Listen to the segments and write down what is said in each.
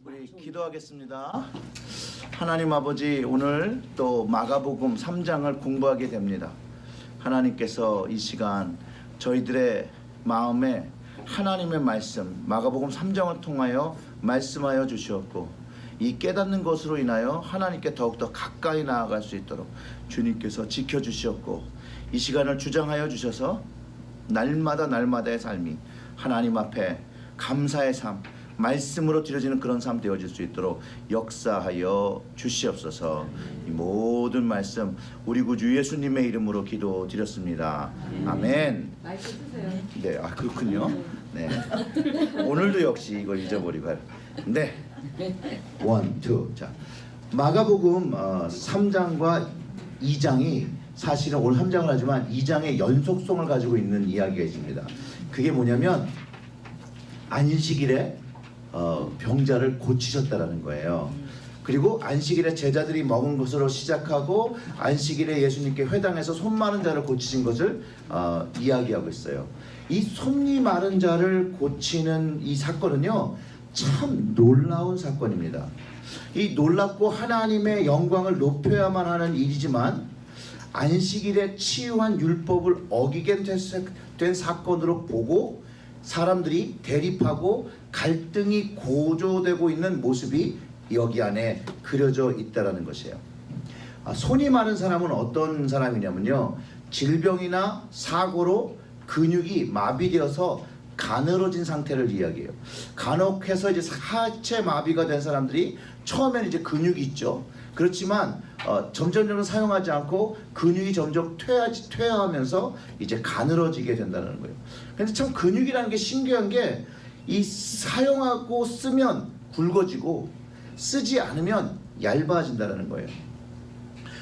우리 기도하겠습니다. 하나님 아버지, 오늘 또 마가복음 3장을 공부하게 됩니다. 하나님께서 이 시간 저희들의 마음에 하나님의 말씀, 마가복음 3장을 통하여 말씀하여 주시었고, 이 깨닫는 것으로 인하여 하나님께 더욱더 가까이 나아갈 수 있도록 주님께서 지켜주시었고, 이 시간을 주장하여 주셔서 날마다의 삶이 하나님 앞에 감사의 삶, 말씀으로 드려지는 그런 삶 되어질 수 있도록 역사하여 주시옵소서. 이 모든 말씀 우리 구주 예수님의 이름으로 기도드렸습니다. 아멘. 마이크 쓰세요. 네, 그렇군요. 네. 오늘도 역시 이걸 잊어버리고. 네. 원, 투. 자, 마가복음 3장과 2장이 사실은 오늘 3장을 하지만 2장의 연속성을 가지고 있는 이야기가 있습니다. 그게 뭐냐면 안식일에 병자를 고치셨다라는 거예요. 그리고 안식일에 제자들이 먹은 것으로 시작하고 안식일에 예수님께 회당에서 손 마른 자를 고치신 것을 이야기하고 있어요. 이 손이 마른 자를 고치는 이 사건은요, 참 놀라운 사건입니다. 이 놀랍고 하나님의 영광을 높여야만 하는 일이지만 안식일에 치유한 율법을 어기게 된 사건으로 보고 사람들이 대립하고 갈등이 고조되고 있는 모습이 여기 안에 그려져 있다는 것이에요. 손이 마른 사람은 어떤 사람이냐면요, 질병이나 사고로 근육이 마비되어서 가늘어진 상태를 이야기해요. 간혹 해서 이제 하체 마비가 된 사람들이 처음에는 이제 근육이 있죠. 그렇지만 점점 사용하지 않고 근육이 점점 퇴화하면서 이제 가늘어지게 된다는 거예요. 근데 참 근육이라는 게 신기한 게, 이 사용하고 쓰면 굵어지고 쓰지 않으면 얇아진다는 거예요.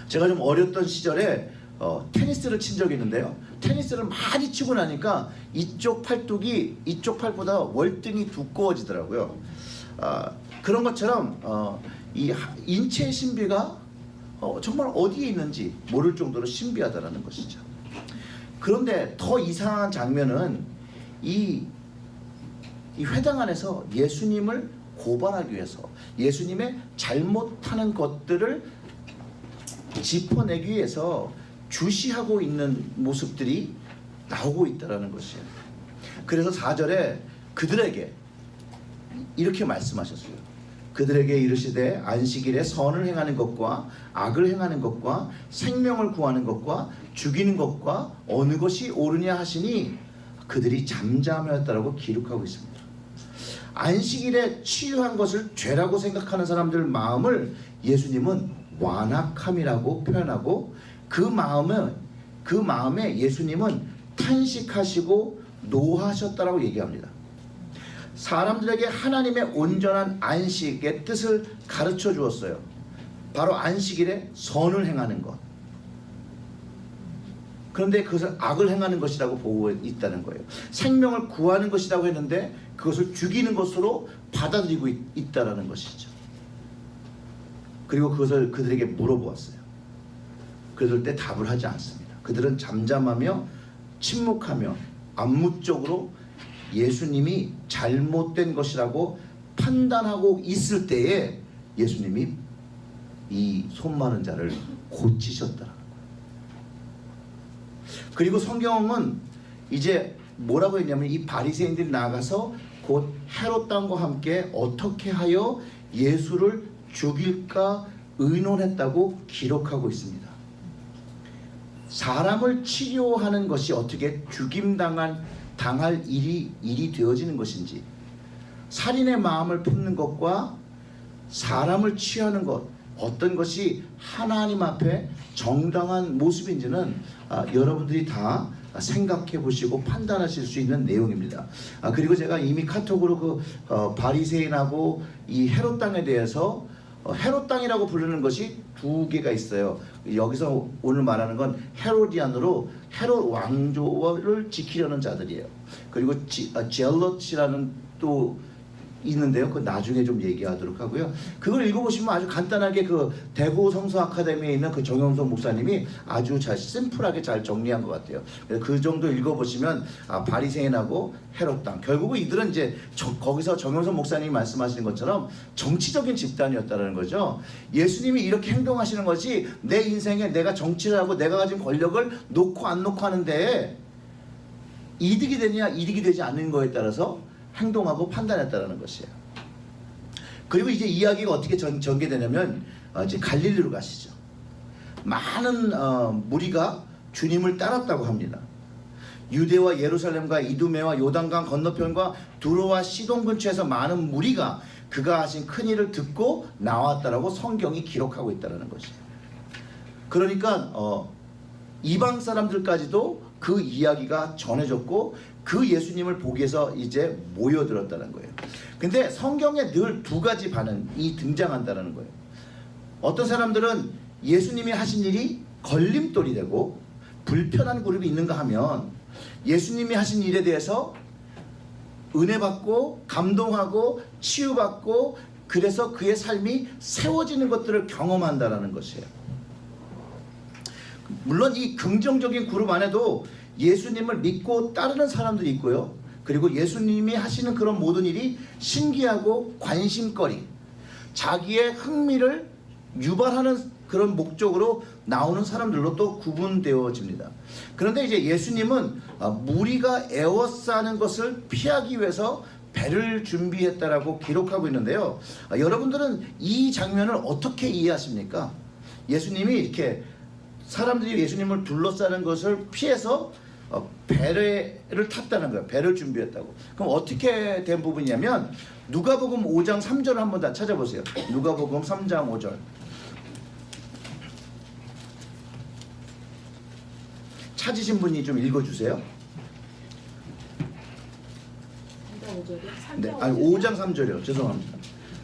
제가 좀 어렸던 시절에 테니스를 친 적이 있는데요, 테니스를 많이 치고 나니까 이쪽 팔뚝이 이쪽 팔보다 월등히 두꺼워지더라고요. 그런 것처럼 이 인체의 신비가 정말 어디에 있는지 모를 정도로 신비하다는 것이죠. 그런데 더 이상한 장면은 이 회당 안에서 예수님을 고발하기 위해서 예수님의 잘못하는 것들을 짚어내기 위해서 주시하고 있는 모습들이 나오고 있다는 것이에요. 그래서 4절에 그들에게 이렇게 말씀하셨어요. 그들에게 이르시되 안식일에 선을 행하는 것과 악을 행하는 것과 생명을 구하는 것과 죽이는 것과 어느 것이 옳으냐 하시니 그들이 잠잠하였다라고 기록하고 있습니다. 안식일에 치유한 것을 죄라고 생각하는 사람들 마음을 예수님은 완악함이라고 표현하고, 그 마음에 예수님은 탄식하시고 노하셨다라고 얘기합니다. 사람들에게 하나님의 온전한 안식의 뜻을 가르쳐 주었어요. 바로 안식일에 선을 행하는 것. 그런데 그것을 악을 행하는 것이라고 보고 있다는 거예요. 생명을 구하는 것이라고 했는데 그것을 죽이는 것으로 받아들이고 있다는 것이죠. 그리고 그것을 그들에게 물어보았어요. 그럴 때 답을 하지 않습니다. 그들은 잠잠하며 침묵하며 암묵적으로 예수님이 잘못된 것이라고 판단하고 있을 때에 예수님이 이 손 마른 자를 고치셨다는 거예요. 그리고 성경은 이제 뭐라고 했냐면, 이 바리새인들이 나가서 곧 헤롯 왕과 함께 어떻게 하여 예수를 죽일까 의논했다고 기록하고 있습니다. 사람을 치료하는 것이 어떻게 당할 일이 되어지는 것인지, 살인의 마음을 품는 것과 사람을 치유하는 것, 어떤 것이 하나님 앞에 정당한 모습인지는 여러분들이 다 생각해 보시고 판단하실 수 있는 내용입니다. 그리고 제가 이미 카톡으로 바리새인하고 이 헤롯 땅에 대해서, 헤롯 땅이라고 부르는 것이 두 개가 있어요. 여기서 오늘 말하는 건 헤로디안으로 헤롯 왕조를 지키려는 자들이에요. 그리고 젤럿이라는 또 있는데요. 그 나중에 좀 얘기하도록 하고요. 그걸 읽어보시면 아주 간단하게 그 대구 성서 아카데미에 있는 그 정영석 목사님이 아주 잘 심플하게 잘 정리한 것 같아요. 그래서 그 정도 읽어보시면 바리새인하고 헤롯 당, 결국은 이들은 이제 거기서 정영석 목사님이 말씀하시는 것처럼 정치적인 집단이었다는 거죠. 예수님이 이렇게 행동하시는 것이 내 인생에 내가 정치를 하고 내가 가진 권력을 놓고 안 놓고 하는데 이득이 되냐 이득이 되지 않는 거에 따라서 행동하고 판단했다는 것이에요. 그리고 이제 이야기가 어떻게 전개되냐면 이제 갈릴리로 가시죠. 많은 무리가 주님을 따랐다고 합니다. 유대와 예루살렘과 이두메와 요단강 건너편과 두로와 시돈 근처에서 많은 무리가 그가 하신 큰 일을 듣고 나왔다라고 성경이 기록하고 있다는 것이에요. 그러니까 이방 사람들까지도 그 이야기가 전해졌고 그 예수님을 보기 위해서 이제 모여들었다는 거예요. 근데 성경에 늘 두 가지 반응이 등장한다는 거예요. 어떤 사람들은 예수님이 하신 일이 걸림돌이 되고 불편한 그룹이 있는가 하면 예수님이 하신 일에 대해서 은혜 받고 감동하고 치유받고 그래서 그의 삶이 세워지는 것들을 경험한다는 것이에요. 물론 이 긍정적인 그룹 안에도 예수님을 믿고 따르는 사람들이 있고요. 그리고 예수님이 하시는 그런 모든 일이 신기하고 관심거리, 자기의 흥미를 유발하는 그런 목적으로 나오는 사람들로 또 구분되어집니다. 그런데 이제 예수님은 무리가 에워싸는 것을 피하기 위해서 배를 준비했다라고 기록하고 있는데요. 여러분들은 이 장면을 어떻게 이해하십니까? 예수님이 이렇게 사람들이 예수님을 둘러싸는 것을 피해서 배를 탔다는 거예요. 배를 준비했다고. 그럼 어떻게 된 부분이냐면 누가복음 5장 3절을 한번 다 찾아보세요. 누가복음 3장 5절. 찾으신 분이 좀 읽어주세요. 3장 5절이요? 네, 아니 5장 3절이요. 죄송합니다.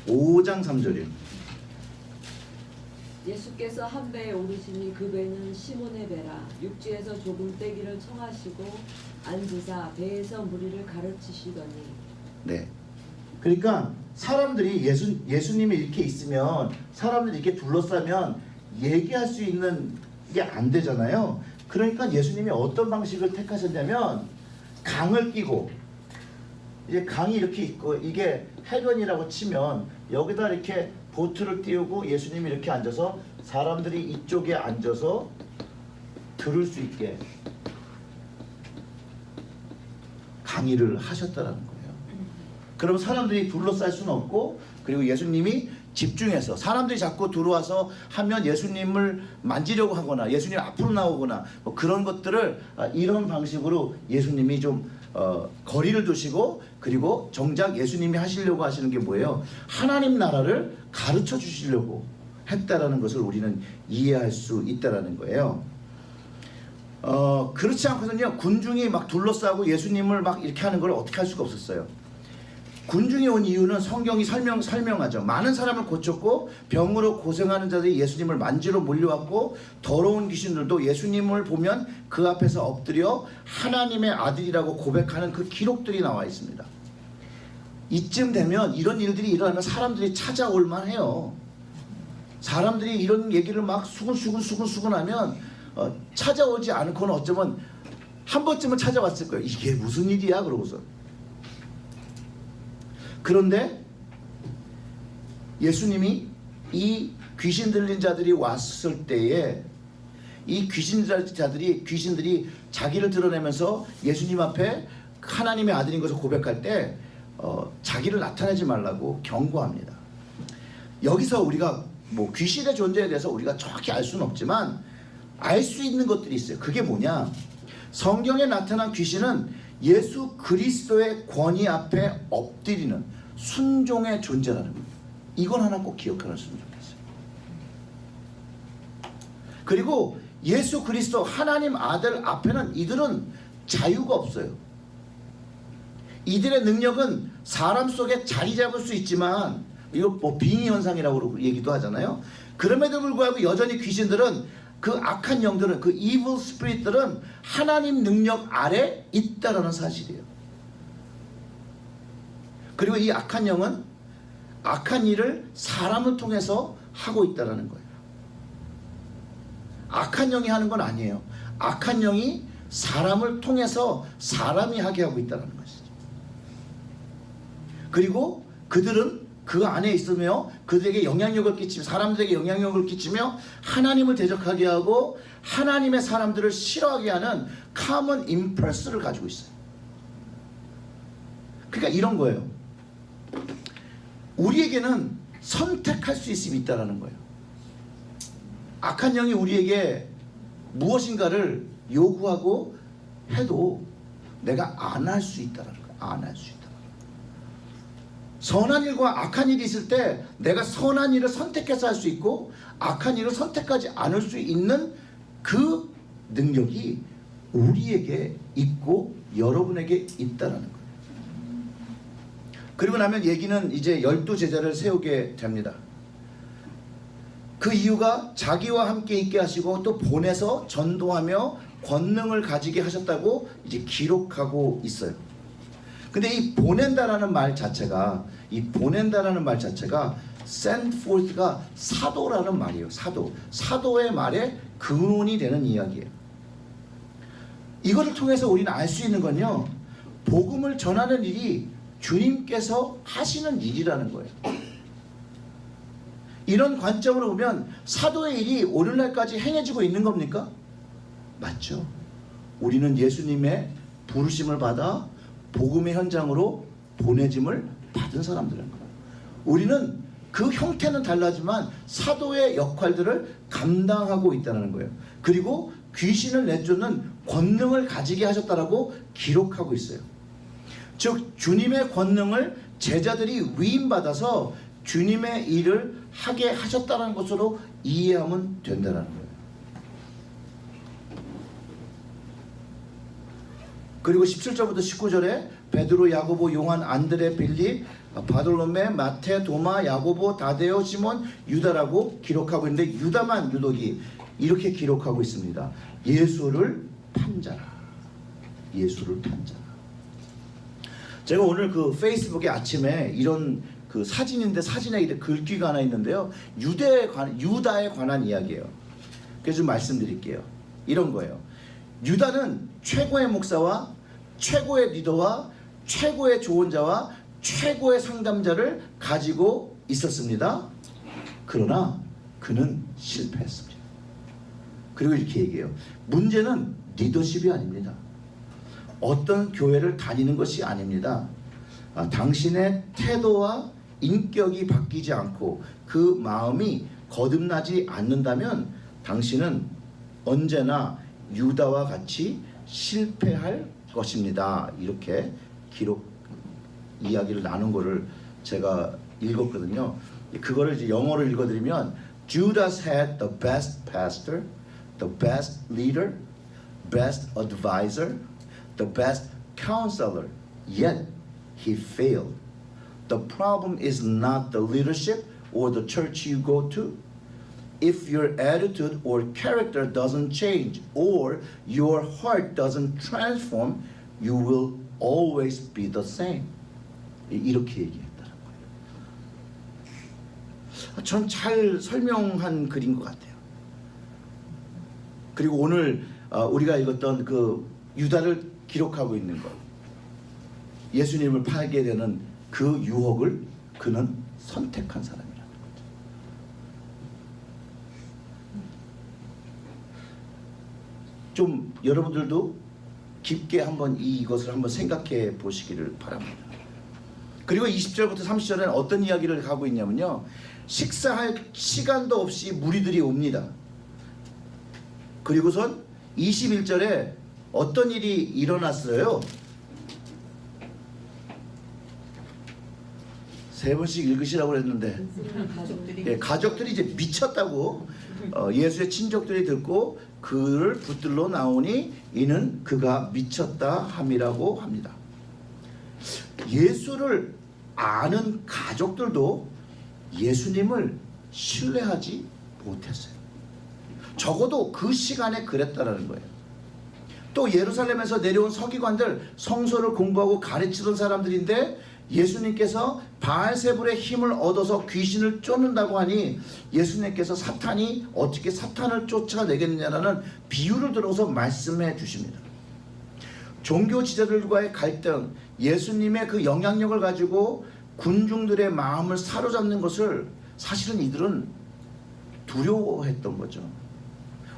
5장 3절이요. 예수께서 한 배에 오르시니 그 배는 시몬의 배라. 육지에서 조금 떼기를 청하시고 앉으사 배에서 무리를 가르치시더니. 네. 그러니까 사람들이 예수님이 이렇게 있으면 사람들이 이렇게 둘러싸면 얘기할 수 있는 게 안 되잖아요. 그러니까 예수님이 어떤 방식을 택하셨냐면 강을 끼고 이제 강이 이렇게 있고 이게 해변이라고 치면 여기다 이렇게 보트를 띄우고 예수님이 이렇게 앉아서 사람들이 이쪽에 앉아서 들을 수 있게 강의를 하셨다라는 거예요. 그럼 사람들이 둘러쌀 수는 없고 그리고 예수님이 집중해서 사람들이 자꾸 들어와서 하면 예수님을 만지려고 하거나 예수님 앞으로 나오거나 뭐 그런 것들을 이런 방식으로 예수님이 좀 거리를 두시고 그리고 정작 예수님이 하시려고 하시는 게 뭐예요? 하나님 나라를 가르쳐 주시려고 했다라는 것을 우리는 이해할 수 있다라는 거예요. 그렇지 않고는요 군중이 막 둘러싸고 예수님을 막 이렇게 하는 걸 어떻게 할 수가 없었어요. 군중이 온 이유는 성경이 설명하죠. 많은 사람을 고쳤고 병으로 고생하는 자들이 예수님을 만지러 몰려왔고 더러운 귀신들도 예수님을 보면 그 앞에서 엎드려 하나님의 아들이라고 고백하는 그 기록들이 나와 있습니다. 이쯤 되면 이런 일들이 일어나면 사람들이 찾아올 만해요. 사람들이 이런 얘기를 막 수근수근 하면 찾아오지 않고는 어쩌면 한 번쯤은 찾아왔을 거예요. 이게 무슨 일이야 그러고서. 그런데 예수님이 이 귀신 들린 자들이 왔을 때에 이 귀신들이 자기를 드러내면서 예수님 앞에 하나님의 아들인 것을 고백할 때 자기를 나타내지 말라고 경고합니다. 여기서 우리가 뭐 귀신의 존재에 대해서 우리가 정확히 알 수는 없지만 알 수 있는 것들이 있어요. 그게 뭐냐? 성경에 나타난 귀신은 예수 그리스도의 권위 앞에 엎드리는 순종의 존재라는 겁니다. 이건 하나 꼭 기억하셨으면 좋겠어요. 그리고 예수 그리스도 하나님 아들 앞에는 이들은 자유가 없어요. 이들의 능력은 사람 속에 자리 잡을 수 있지만 이거 뭐 빙의 현상이라고 얘기도 하잖아요. 그럼에도 불구하고 여전히 귀신들은 그 악한 영들은 그 evil spirit들은 하나님 능력 아래 있다라는 사실이에요. 그리고 이 악한 영은 악한 일을 사람을 통해서 하고 있다는 거예요. 악한 영이 하는 건 아니에요. 악한 영이 사람을 통해서 사람이 하게 하고 있다는 것이죠. 그리고 그들은 그 안에 있으며 그들에게 영향력을 끼치며 사람들에게 영향력을 끼치며 하나님을 대적하게 하고 하나님의 사람들을 싫어하게 하는 common impulse를 가지고 있어요. 그러니까 이런 거예요. 우리에게는 선택할 수 있음이 있다는 거예요. 악한 영이 우리에게 무엇인가를 요구하고 해도 내가 안 할 수 있다는 거예요. 안 할 수 있다. 선한 일과 악한 일이 있을 때 내가 선한 일을 선택해서 할 수 있고 악한 일을 선택하지 않을 수 있는 그 능력이 우리에게 있고 여러분에게 있다는 거예요. 그리고 나면 얘기는 이제 12제자를 세우게 됩니다. 그 이유가 자기와 함께 있게 하시고 또 보내서 전도하며 권능을 가지게 하셨다고 이제 기록하고 있어요. 근데 이 보낸다라는 말 자체가 send forth가 사도라는 말이에요. 사도의 말에 근원이 되는 이야기예요. 이것을 통해서 우리는 알 수 있는 건요, 복음을 전하는 일이 주님께서 하시는 일이라는 거예요. 이런 관점으로 보면 사도의 일이 오늘날까지 행해지고 있는 겁니까? 맞죠. 우리는 예수님의 부르심을 받아 복음의 현장으로 보내짐을 받은 사람들인 거예요. 우리는 그 형태는 달라지만 사도의 역할들을 감당하고 있다는 거예요. 그리고 귀신을 내쫓는 권능을 가지게 하셨다라고 기록하고 있어요. 즉 주님의 권능을 제자들이 위임받아서 주님의 일을 하게 하셨다는 것으로 이해하면 된다는 거예요. 그리고 17절부터 19절에 베드로, 야고보, 요한, 안드레, 빌립, 바돌로메, 마테, 도마, 야고보, 다데오, 시몬, 유다라고 기록하고 있는데 유독이 이렇게 기록하고 있습니다. 예수를 판자라. 제가 오늘 그 페이스북에 아침에 이런 그 사진인데 사진에 글귀가 하나 있는데요. 유다에 관한 이야기예요. 그래서 좀 말씀드릴게요. 이런 거예요. 유다는 최고의 목사와 최고의 리더와 최고의 조언자와 최고의 상담자를 가지고 있었습니다. 그러나 그는 실패했습니다. 그리고 이렇게 얘기해요. 문제는 리더십이 아닙니다. 어떤 교회를 다니는 것이 아닙니다. 당신의 태도와 인격이 바뀌지 않고 그 마음이 거듭나지 않는다면 당신은 언제나 유다와 같이 실패할 것입니다. 이렇게 이야기를 나눈 거를 제가 읽었거든요. 그거를 이제 영어로 읽어드리면 Judas had the best pastor, the best leader, best advisor, the best counselor, yet he failed. The problem is not the leadership or the church you go to. If your attitude or character doesn't change or your heart doesn't transform, you will always be the same. 이렇게 얘기했다는 거예요. 전 잘 설명한 글인 것 같아요. 그리고 오늘 우리가 읽었던 그 유다를 기록하고 있는 것, 예수님을 팔게 되는 그 유혹을 그는 선택한 사람이라는 거죠. 좀 여러분들도 깊게 한번 이것을 한번 생각해 보시기를 바랍니다. 그리고 20절부터 30절에는 어떤 이야기를 하고 있냐면요, 식사할 시간도 없이 무리들이 옵니다. 그리고선 21절에 어떤 일이 일어났어요? 세 번씩 읽으시라고 했는데 가족들이 이제 미쳤다고 예수의 친족들이 듣고 그를 붙들러 나오니 이는 그가 미쳤다 함이라고 합니다. 예수를 아는 가족들도 예수님을 신뢰하지 못했어요. 적어도 그 시간에 그랬다라는 거예요. 또 예루살렘에서 내려온 서기관들, 성서를 공부하고 가르치던 사람들인데 예수님께서 바알세불의 힘을 얻어서 귀신을 쫓는다고 하니 예수님께서 사탄이 어떻게 사탄을 쫓아내겠느냐라는 비유를 들어서 말씀해 주십니다. 종교 지도자들과의 갈등, 예수님의 그 영향력을 가지고 군중들의 마음을 사로잡는 것을 사실은 이들은 두려워했던 거죠.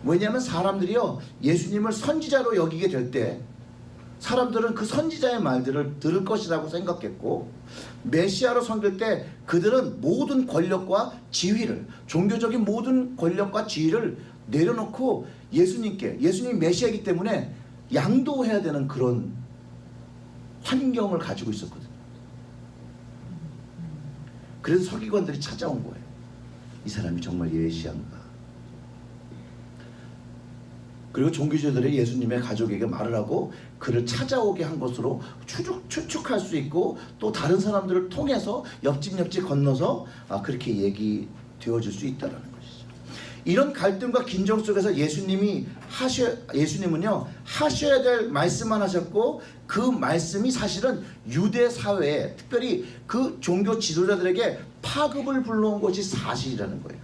왜냐하면 사람들이요, 예수님을 선지자로 여기게 될 때 사람들은 그 선지자의 말들을 들을 것이라고 생각했고, 메시아로 섬길 때 그들은 모든 권력과 지위를, 종교적인 모든 권력과 지위를 내려놓고 예수님 메시아이기 때문에 양도해야 되는 그런 환경을 가지고 있었거든요. 그래서 서기관들이 찾아온 거예요. 이 사람이 정말 메시아인가? 그리고 종교지도자들이 예수님의 가족에게 말을 하고 그를 찾아오게 한 것으로 추측할 수 있고, 또 다른 사람들을 통해서 옆집 건너서 그렇게 얘기되어질 수 있다는 것이죠. 이런 갈등과 긴장 속에서 예수님은요 하셔야 될 말씀만 하셨고, 그 말씀이 사실은 유대 사회에, 특별히 그 종교 지도자들에게 파급을 불러온 것이 사실이라는 거예요.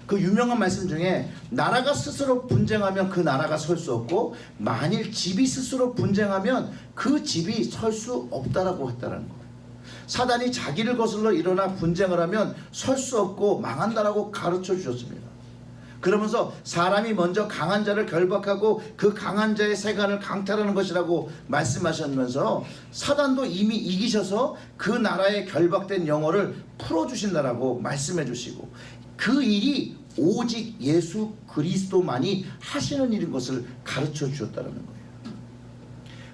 그 유명한 말씀 중에 나라가 스스로 분쟁하면 그 나라가 설 수 없고, 만일 집이 스스로 분쟁하면 그 집이 설 수 없다라고 했다는 거예요. 사단이 자기를 거슬러 일어나 분쟁을 하면 설 수 없고 망한다라고 가르쳐 주셨습니다. 그러면서 사람이 먼저 강한 자를 결박하고 그 강한 자의 세간을 강탈하는 것이라고 말씀하셨면서, 사단도 이미 이기셔서 그 나라의 결박된 영혼을 풀어주신다라고 말씀해 주시고, 그 일이 오직 예수 그리스도만이 하시는 일인 것을 가르쳐 주셨다는 거예요.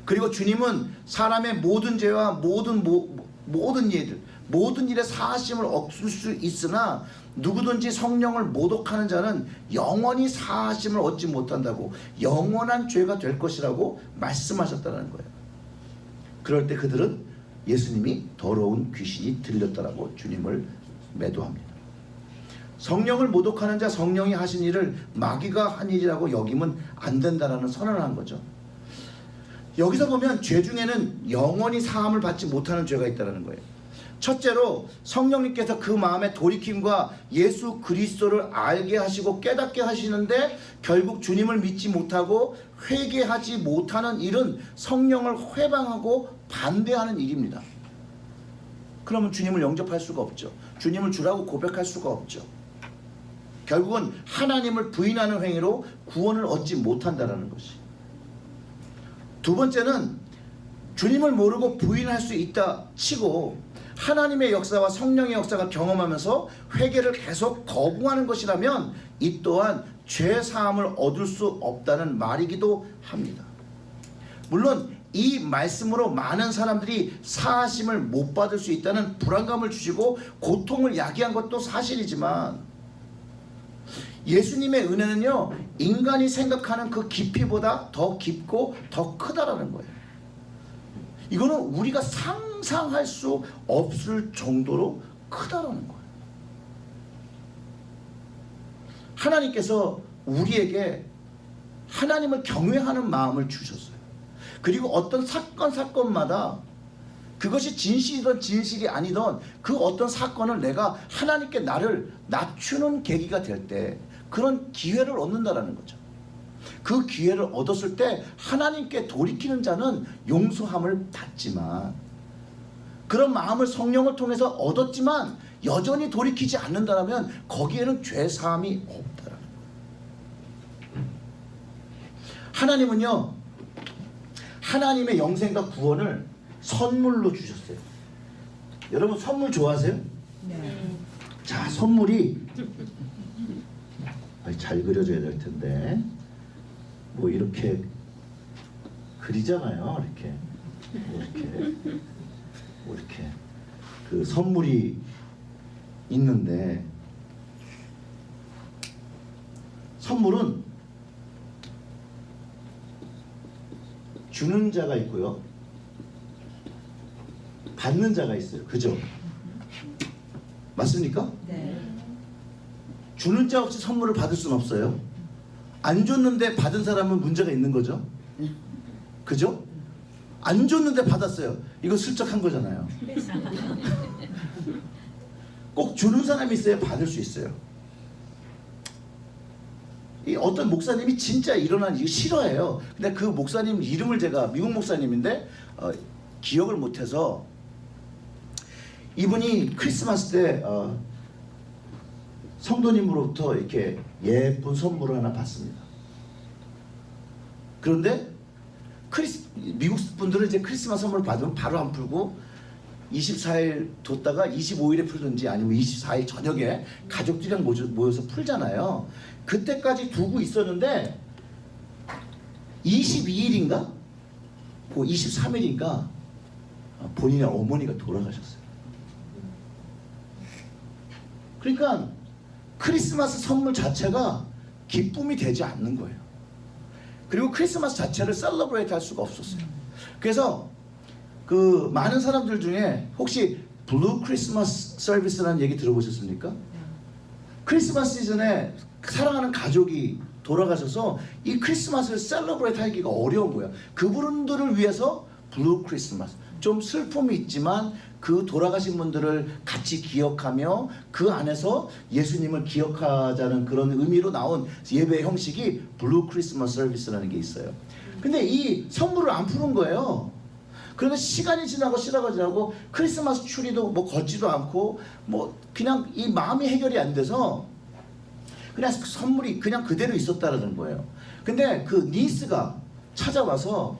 그리고 주님은 사람의 모든 죄와 모든 일에 사하심을 얻을 수 있으나, 누구든지 성령을 모독하는 자는 영원히 사하심을 얻지 못한다고, 영원한 죄가 될 것이라고 말씀하셨다는 거예요. 그럴 때 그들은 예수님이 더러운 귀신이 들렸다라고 주님을 매도합니다. 성령을 모독하는 자, 성령이 하신 일을 마귀가 한 일이라고 여기면 안 된다라는 선언을 한 거죠. 여기서 보면 죄 중에는 영원히 사함을 받지 못하는 죄가 있다는 거예요. 첫째로 성령님께서 그 마음의 돌이킴과 예수 그리스도를 알게 하시고 깨닫게 하시는데, 결국 주님을 믿지 못하고 회개하지 못하는 일은 성령을 회방하고 반대하는 일입니다. 그러면 주님을 영접할 수가 없죠. 주님을 주라고 고백할 수가 없죠. 결국은 하나님을 부인하는 행위로 구원을 얻지 못한다는 것이. 두 번째는 주님을 모르고 부인할 수 있다 치고, 하나님의 역사와 성령의 역사가 경험하면서 회개를 계속 거부하는 것이라면 이 또한 죄 사함을 얻을 수 없다는 말이기도 합니다. 물론 이 말씀으로 많은 사람들이 사하심을 못 받을 수 있다는 불안감을 주시고 고통을 야기한 것도 사실이지만, 예수님의 은혜는요, 인간이 생각하는 그 깊이보다 더 깊고 더 크다라는 거예요. 이거는 우리가 상상할 수 없을 정도로 크다라는 거예요. 하나님께서 우리에게 하나님을 경외하는 마음을 주셨어요. 그리고 어떤 사건마다 그것이 진실이든 진실이 아니든 그 어떤 사건을 내가 하나님께 나를 낮추는 계기가 될 때 그런 기회를 얻는다라는 거죠. 그 기회를 얻었을 때 하나님께 돌이키는 자는 용서함을 받지만, 그런 마음을 성령을 통해서 얻었지만 여전히 돌이키지 않는다면 거기에는 죄사함이 없다라는 거예요. 하나님은요, 하나님의 영생과 구원을 선물로 주셨어요. 여러분 선물 좋아하세요? 네. 자, 선물이 잘 그려져야 될 텐데, 뭐 이렇게 그리잖아요. 이렇게 그 선물이 있는데, 선물은 주는 자가 있고요, 받는 자가 있어요. 그죠? 맞습니까? 네. 주는 자 없이 선물을 받을 수는 없어요. 안 줬는데 받은 사람은 문제가 있는 거죠. 그죠? 안 줬는데 받았어요. 이거 슬쩍 한 거잖아요. 꼭 주는 사람이 있어야 받을 수 있어요. 이 어떤 목사님이 진짜 일어난 이거 싫어해요. 근데 그 목사님 이름을 제가 미국 목사님인데 기억을 못해서 이분이 크리스마스 때 성도님으로부터 이렇게 예쁜 선물을 하나 받습니다. 그런데 미국 분들은 이제 크리스마스 선물 받으면 바로 안 풀고 24일 뒀다가 25일에 풀든지 아니면 24일 저녁에 가족들이랑 모여서 풀잖아요. 그때까지 두고 있었는데 22일인가? 23일인가? 본인의 어머니가 돌아가셨어요. 그러니까 크리스마스 선물 자체가 기쁨이 되지 않는 거예요. 그리고 크리스마스 자체를 셀러브레이트 할 수가 없었어요. 그래서 그 많은 사람들 중에 혹시 블루 크리스마스 서비스라는 얘기 들어보셨습니까? 크리스마스 시즌에 사랑하는 가족이 돌아가셔서 이 크리스마스를 셀러브레이트 하기가 어려운 거예요. 그분들을 위해서 블루 크리스마스, 좀 슬픔이 있지만 그 돌아가신 분들을 같이 기억하며 그 안에서 예수님을 기억하자는 그런 의미로 나온 예배 형식이 블루 크리스마스 서비스라는 게 있어요. 근데 이 선물을 안 푸는 거예요. 그러면 시간이 지나고 크리스마스 추리도 뭐 걷지도 않고 뭐 그냥 이 마음이 해결이 안 돼서 그냥 선물이 그냥 그대로 있었다라는 거예요. 근데 그 니스가 찾아와서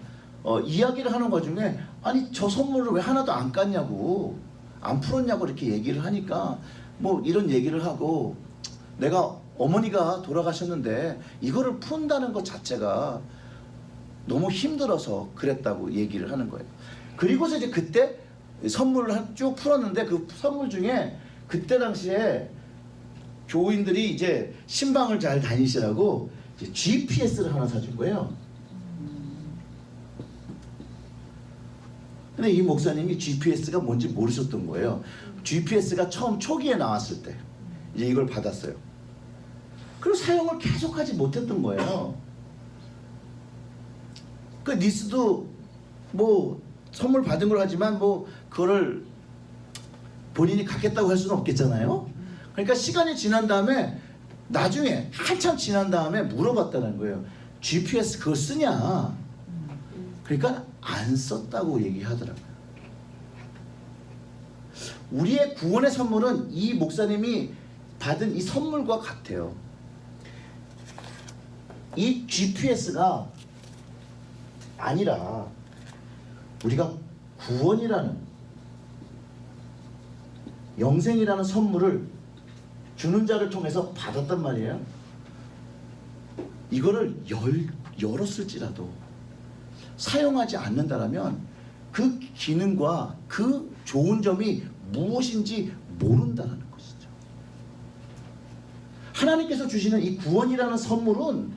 이야기를 하는 것 중에 아니 저 선물을 왜 하나도 안 깠냐고 안 풀었냐고 이렇게 얘기를 하니까 뭐 이런 얘기를 하고 내가 어머니가 돌아가셨는데 이거를 푼다는 것 자체가 너무 힘들어서 그랬다고 얘기를 하는 거예요. 그리고서 이제 그때 선물을 쭉 풀었는데 그 선물 중에 그때 당시에 교인들이 이제 신방을 잘 다니시라고 이제 GPS를 하나 사준 거예요. 근데 이 목사님이 GPS가 뭔지 모르셨던 거예요. GPS가 처음 초기에 나왔을 때 이제 이걸 받았어요. 그리고 사용을 계속하지 못했던 거예요. 그 니스도 뭐 선물 받은 걸 하지만 뭐 그거를 본인이 갖겠다고 할 수는 없겠잖아요. 그러니까 시간이 지난 다음에 나중에 한참 지난 다음에 물어봤다는 거예요. GPS 그거 쓰냐? 그러니까 안 썼다고 얘기하더라고요. 우리의 구원의 선물은 이 목사님이 받은 이 선물과 같아요. 이 GPS가 아니라 우리가 구원이라는 영생이라는 선물을 주는 자를 통해서 받았단 말이에요. 이거를 열었을지라도 사용하지 않는다라면 그 기능과 그 좋은 점이 무엇인지 모른다는 것이죠. 하나님께서 주시는 이 구원이라는 선물은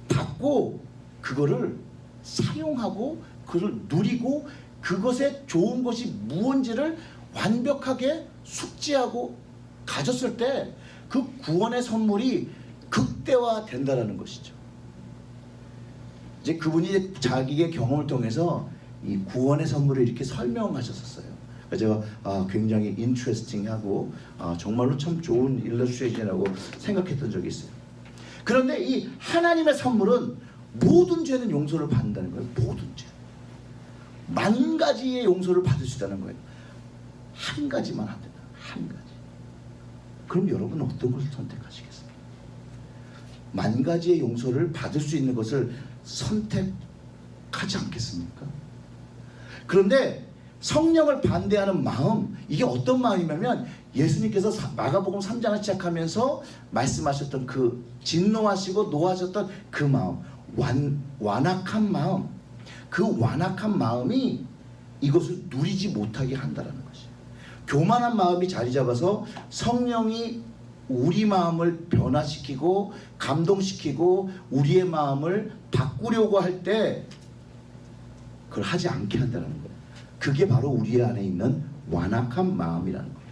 받고 그거를 사용하고 그를 누리고 그것의 좋은 것이 무엇인지를 완벽하게 숙지하고 가졌을 때 그 구원의 선물이 극대화된다라는 것이죠. 이제 그분이 자기의 경험을 통해서 이 구원의 선물을 이렇게 설명하셨었어요. 그래서 제가 굉장히 인트레스팅하고 정말로 참 좋은 일러스트레이션이라고 생각했던 적이 있어요. 그런데 이 하나님의 선물은 모든 죄는 용서를 받는다는 거예요. 모든 죄. 만 가지의 용서를 받을 수 있다는 거예요. 한 가지만 안 된다. 한 가지. 그럼 여러분은 어떤 것을 선택하시겠습니까? 만 가지의 용서를 받을 수 있는 것을 선택하지 않겠습니까? 그런데 성령을 반대하는 마음, 이게 어떤 마음이냐면 예수님께서 마가복음 3장을 시작하면서 말씀하셨던 그 진노하시고 노하셨던 그 마음, 완악한 마음, 그 완악한 마음이 이것을 누리지 못하게 한다는 것이에요. 교만한 마음이 자리 잡아서 성령이 우리 마음을 변화시키고 감동시키고 우리의 마음을 바꾸려고 할 때 그걸 하지 않게 한다는 거예요. 그게 바로 우리 안에 있는 완악한 마음이라는 거예요.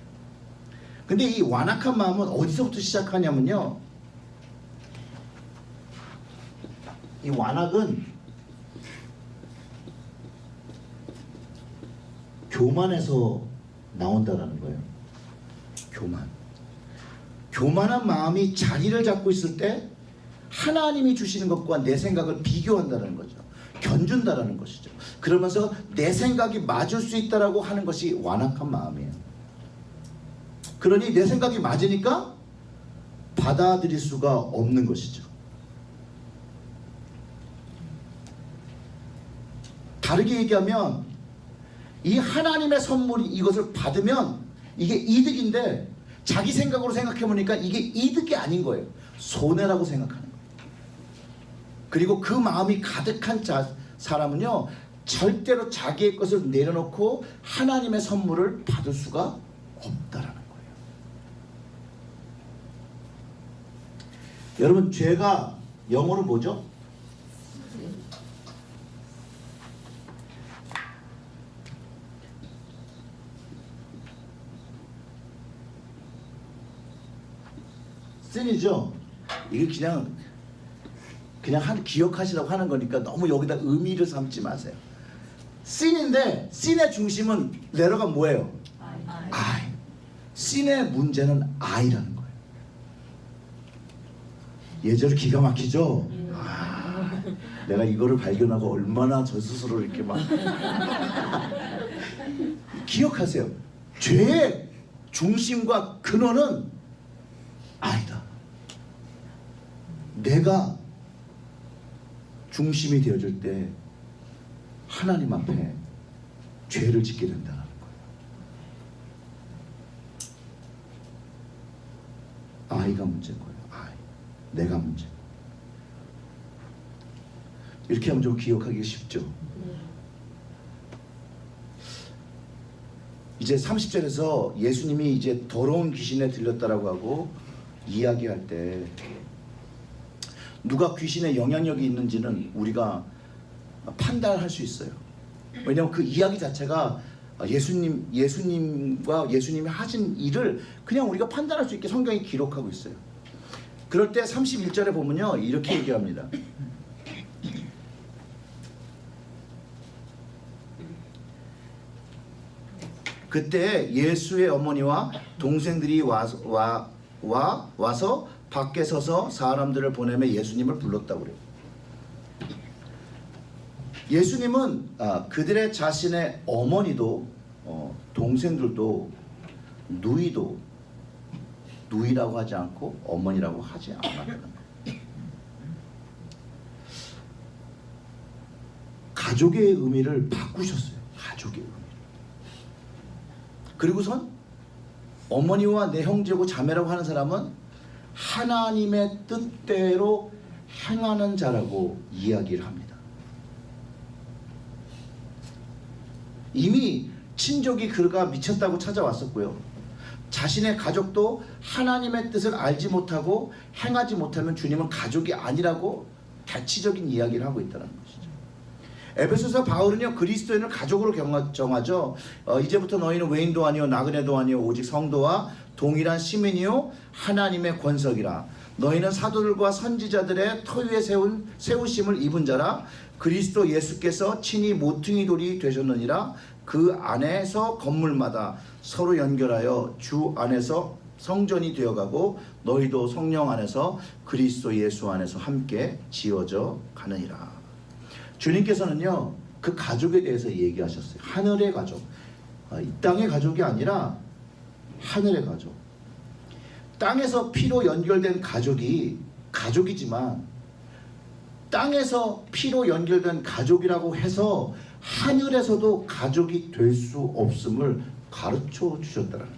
근데 이 완악한 마음은 어디서부터 시작하냐면요, 이 완악은 교만에서 나온다라는 거예요. 교만한 마음이 자리를 잡고 있을 때 하나님이 주시는 것과 내 생각을 비교한다는 거죠. 견준다라는 것이죠. 그러면서 내 생각이 맞을 수 있다라고 하는 것이 완악한 마음이에요. 그러니 내 생각이 맞으니까 받아들일 수가 없는 것이죠. 다르게 얘기하면 이 하나님의 선물이 이것을 받으면 이게 이득인데 자기 생각으로 생각해 보니까 이게 이득이 아닌 거예요. 손해라고 생각하는 거예요. 그리고 그 마음이 가득한 사람은요, 절대로 자기의 것을 내려놓고 하나님의 선물을 받을 수가 없다라는 거예요. 여러분, 죄가 영어로 뭐죠? 신이죠. 이게 그냥 기억하시라고 하는 거니까 너무 여기다 의미를 삼지 마세요. 신인데 신의 중심은 레러가 뭐예요? I. 신의 문제는 I라는 거예요. 예절이 기가 막히죠? 내가 이거를 발견하고 얼마나 저 스스로 이렇게 막 기억하세요. 죄의 중심과 근원은 I다. 내가 중심이 되어질 때 하나님 앞에 죄를 짓게 된다는 거예요. 아이가 문제인 거예요. 내가 문제. 이렇게 하면 좀 기억하기 쉽죠. 이제 30절에서 예수님이 이제 더러운 귀신에 들렸다라고 하고 이야기할 때 누가 귀신의 영향력이 있는지는 우리가 판단할 수 있어요. 왜냐하면 그 이야기 자체가 예수님과 예수님이 하신 일을 그냥 우리가 판단할 수 있게 성경이 기록하고 있어요. 그럴 때 31절에 보면요, 이렇게 얘기합니다. 그때 예수의 어머니와 동생들이 와서 밖에 서서 사람들을 보내며 예수님을 불렀다고 그래요. 예수님은 그들의 자신의 어머니도 동생들도 누이라고 하지 않고 어머니라고 하지 않았다는 거예요. 가족의 의미를 바꾸셨어요. 가족의 의미. 그리고선 어머니와 내 형제고 자매라고 하는 사람은 하나님의 뜻대로 행하는 자라고 이야기를 합니다. 이미 친족이 그가 미쳤다고 찾아왔었고요. 자신의 가족도 하나님의 뜻을 알지 못하고 행하지 못하면 주님은 가족이 아니라고 대치적인 이야기를 하고 있다는 것이죠. 에베소서 바울은요, 그리스도인을 가족으로 정하죠. 이제부터 너희는 외인도 아니요 나그네도 아니요 오직 성도와 동일한 시민이요 하나님의 권석이라. 너희는 사도들과 선지자들의 터 위에 세우심을 입은 자라. 그리스도 예수께서 친히 모퉁이 돌이 되셨느니라. 그 안에서 건물마다 서로 연결하여 주 안에서 성전이 되어가고 너희도 성령 안에서 그리스도 예수 안에서 함께 지어져 가느니라. 주님께서는요, 그 가족에 대해서 얘기하셨어요. 하늘의 가족, 이 땅의 가족이 아니라 하늘의 가족. 땅에서 피로 연결된 가족이 가족이지만 땅에서 피로 연결된 가족이라고 해서 하늘에서도 가족이 될 수 없음을 가르쳐 주셨다는 거예요.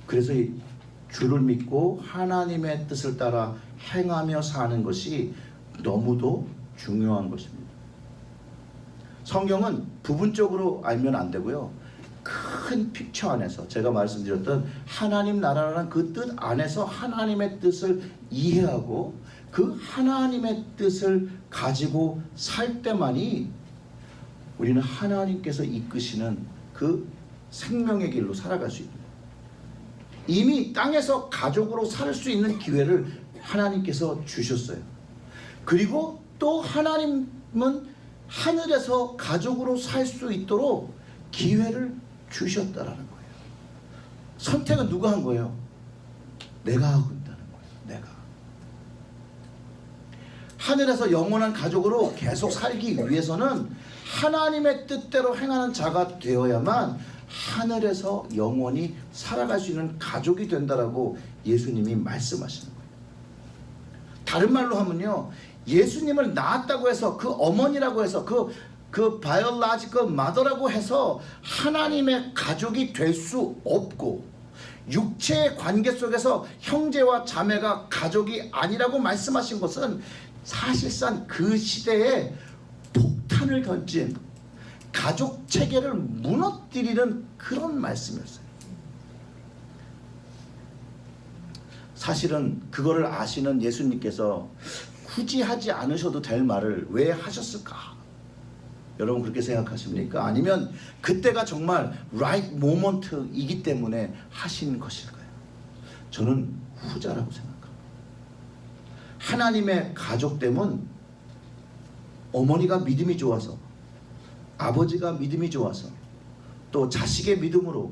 그래서 주를 믿고 하나님의 뜻을 따라 행하며 사는 것이 너무도 중요한 것입니다. 성경은 부분적으로 알면 안 되고요, 큰 픽처 안에서 제가 말씀드렸던 하나님 나라라는 그 뜻 안에서 하나님의 뜻을 이해하고 그 하나님의 뜻을 가지고 살 때만이 우리는 하나님께서 이끄시는 그 생명의 길로 살아갈 수 있습니다. 이미 땅에서 가족으로 살 수 있는 기회를 하나님께서 주셨어요. 그리고 또 하나님 하늘에서 가족으로 살 수 있도록 기회를 주셨다라는 거예요. 선택은 누가 한 거예요? 내가 하고 있다는 거예요. 내가. 하늘에서 영원한 가족으로 계속 살기 위해서는 하나님의 뜻대로 행하는 자가 되어야만 하늘에서 영원히 살아갈 수 있는 가족이 된다라고 예수님이 말씀하시는 거예요. 다른 말로 하면요, 예수님을 낳았다고 해서 그 어머니라고 해서 그 바이올로지컬 마더라고 해서 하나님의 가족이 될 수 없고, 육체의 관계 속에서 형제와 자매가 가족이 아니라고 말씀하신 것은 사실상 그 시대에 폭탄을 던진 가족 체계를 무너뜨리는 그런 말씀이었어요. 사실은 그거를 아시는 예수님께서 굳이 하지 않으셔도 될 말을 왜 하셨을까? 여러분 그렇게 생각하십니까? 아니면 그때가 정말 right moment이기 때문에 하신 것일까요? 저는 후자라고 생각합니다. 하나님의 가족됨은 어머니가 믿음이 좋아서, 아버지가 믿음이 좋아서, 또 자식의 믿음으로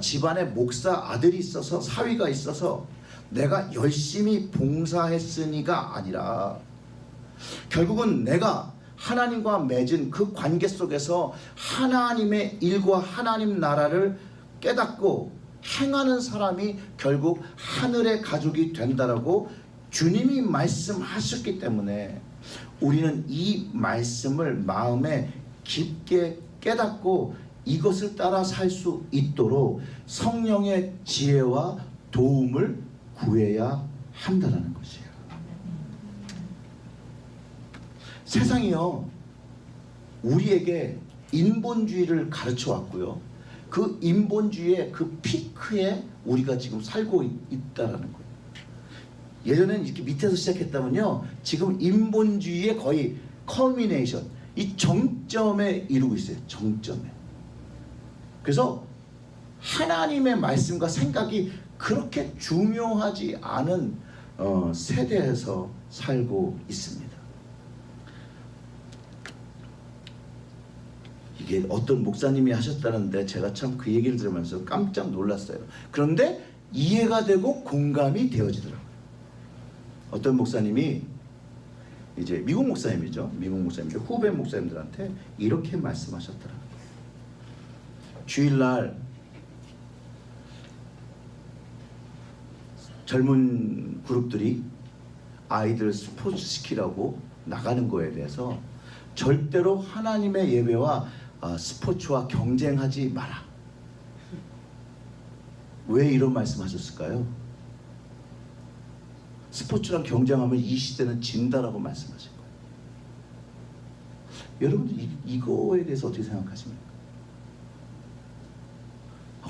집안에 목사 아들이 있어서, 사위가 있어서 내가 열심히 봉사했으니가 아니라, 결국은 내가 하나님과 맺은 그 관계 속에서 하나님의 일과 하나님 나라를 깨닫고 행하는 사람이 결국 하늘의 가족이 된다라고 주님이 말씀하셨기 때문에 우리는 이 말씀을 마음에 깊게 깨닫고 이것을 따라 살 수 있도록 성령의 지혜와 도움을 구해야 한다는 것이에요. 세상이요, 우리에게 인본주의를 가르쳐 왔고요, 그 인본주의의 그 피크에 우리가 지금 살고 있다라는 거예요. 예전에는 이렇게 밑에서 시작했다면요, 지금 인본주의의 거의 컬미네이션, 이 정점에 이루고 있어요. 정점에. 그래서 하나님의 말씀과 생각이 그렇게 중요하지 않은 세대에서 살고 있습니다. 이게 어떤 목사님이 하셨다는데 제가 참 그 얘기를 들으면서 깜짝 놀랐어요. 그런데 이해가 되고 공감이 되어지더라고요. 어떤 목사님이, 이제 미국 목사님이죠. 미국 목사님들, 후배 목사님들한테 이렇게 말씀하셨더라고요. 주일날 젊은 그룹들이 아이들 스포츠 시키라고 나가는 거에 대해서 절대로 하나님의 예배와 스포츠와 경쟁하지 마라. 왜 이런 말씀하셨을까요? 스포츠랑 경쟁하면 이 시대는 진다라고 말씀하신 거예요. 여러분들 이거에 대해서 어떻게 생각하십니까?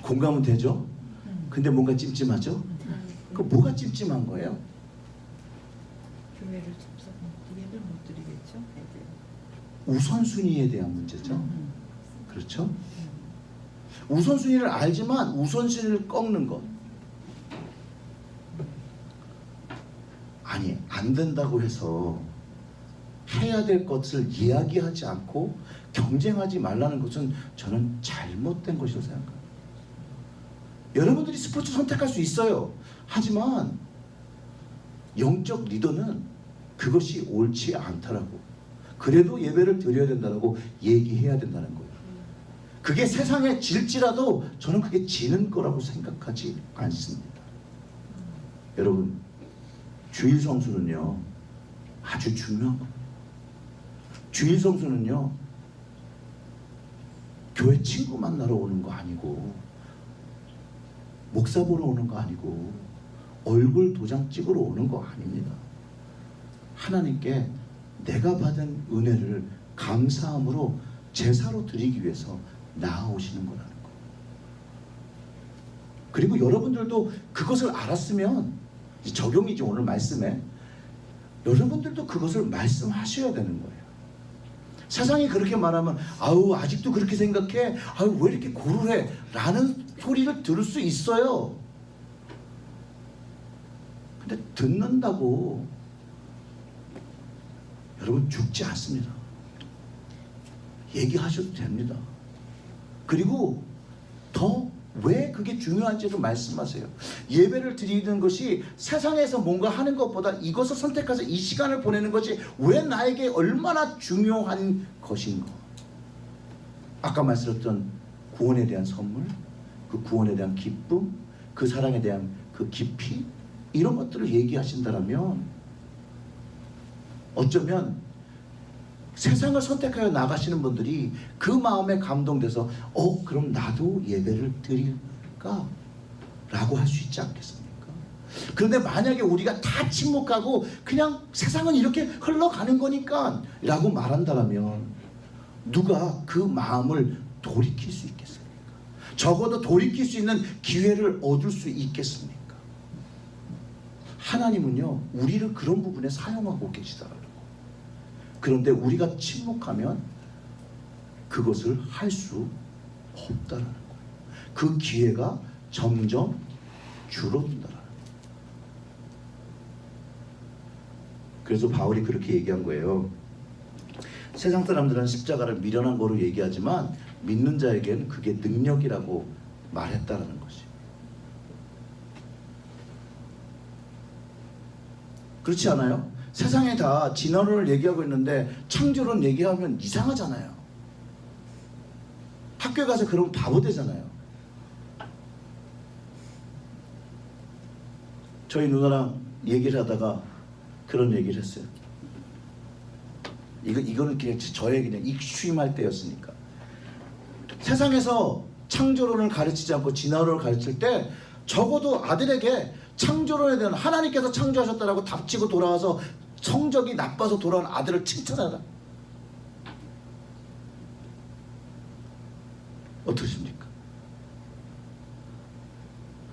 공감은 되죠? 근데 뭔가 찜찜하죠? 그 뭐가 찜찜한 거예요? 교회를 접속 예배를 못 드리겠죠? 애들. 우선순위에 대한 문제죠. 그렇죠? 우선순위를 알지만 우선순위를 꺾는 것. 아니, 안 된다고 해서 해야 될 것을 이야기하지 않고 경쟁하지 말라는 것은 저는 잘못된 것이라고 생각합니다. 여러분들이 스포츠 선택할 수 있어요. 하지만 영적 리더는 그것이 옳지 않다라고, 그래도 예배를 드려야 된다라고 얘기해야 된다는 거예요. 그게 세상에 질지라도 저는 그게 지는 거라고 생각하지 않습니다. 여러분, 주일 성수는요 아주 중요한 겁니다. 주일 성수는요 교회 친구 만나러 오는 거 아니고, 목사 보러 오는 거 아니고, 얼굴 도장 찍으러 오는 거 아닙니다. 하나님께 내가 받은 은혜를 감사함으로 제사로 드리기 위해서 나아오시는 거라는 거. 그리고 여러분들도 그것을 알았으면, 적용이지 오늘 말씀에, 여러분들도 그것을 말씀하셔야 되는 거예요. 세상이 그렇게 말하면 아우 아직도 그렇게 생각해? 아우 왜 이렇게 고루해? 라는 소리를 들을 수 있어요. 근데 듣는다고 여러분 죽지 않습니다. 얘기하셔도 됩니다. 그리고 더 왜 그게 중요한지를 말씀하세요. 예배를 드리는 것이 세상에서 뭔가 하는 것보다 이것을 선택해서 이 시간을 보내는 것이 왜 나에게 얼마나 중요한 것인가. 아까 말씀드렸던 구원에 대한 선물, 그 구원에 대한 기쁨, 그 사랑에 대한 그 깊이, 이런 것들을 얘기하신다면 어쩌면 세상을 선택하여 나가시는 분들이 그 마음에 감동돼서 그럼 나도 예배를 드릴까? 라고 할 수 있지 않겠습니까? 그런데 만약에 우리가 다 침묵하고 그냥 세상은 이렇게 흘러가는 거니까 라고 말한다면 누가 그 마음을 돌이킬 수 있겠습니까? 적어도 돌이킬 수 있는 기회를 얻을 수 있겠습니까? 하나님은요, 우리를 그런 부분에 사용하고 계시더라고요. 그런데 우리가 침묵하면 그것을 할 수 없다라는 거예요. 그 기회가 점점 줄어든다라는 거예요. 그래서 바울이 그렇게 얘기한 거예요. 세상 사람들은 십자가를 미련한 거로 얘기하지만 믿는 자에게는 그게 능력이라고 말했다라는 것이. 그렇지 않아요? 세상에 다 진화론을 얘기하고 있는데 창조론 얘기하면 이상하잖아요. 학교에 가서 그러면 바보 되잖아요. 저희 누나랑 얘기를 하다가 그런 얘기를 했어요. 이거는 그냥 저의 그냥 익슈임할 때였으니까. 세상에서 창조론을 가르치지 않고 진화론을 가르칠 때 적어도 아들에게 창조론에 대한 하나님께서 창조하셨다라고 답치고 돌아와서 성적이 나빠서 돌아온 아들을 칭찬하라. 어떠십니까?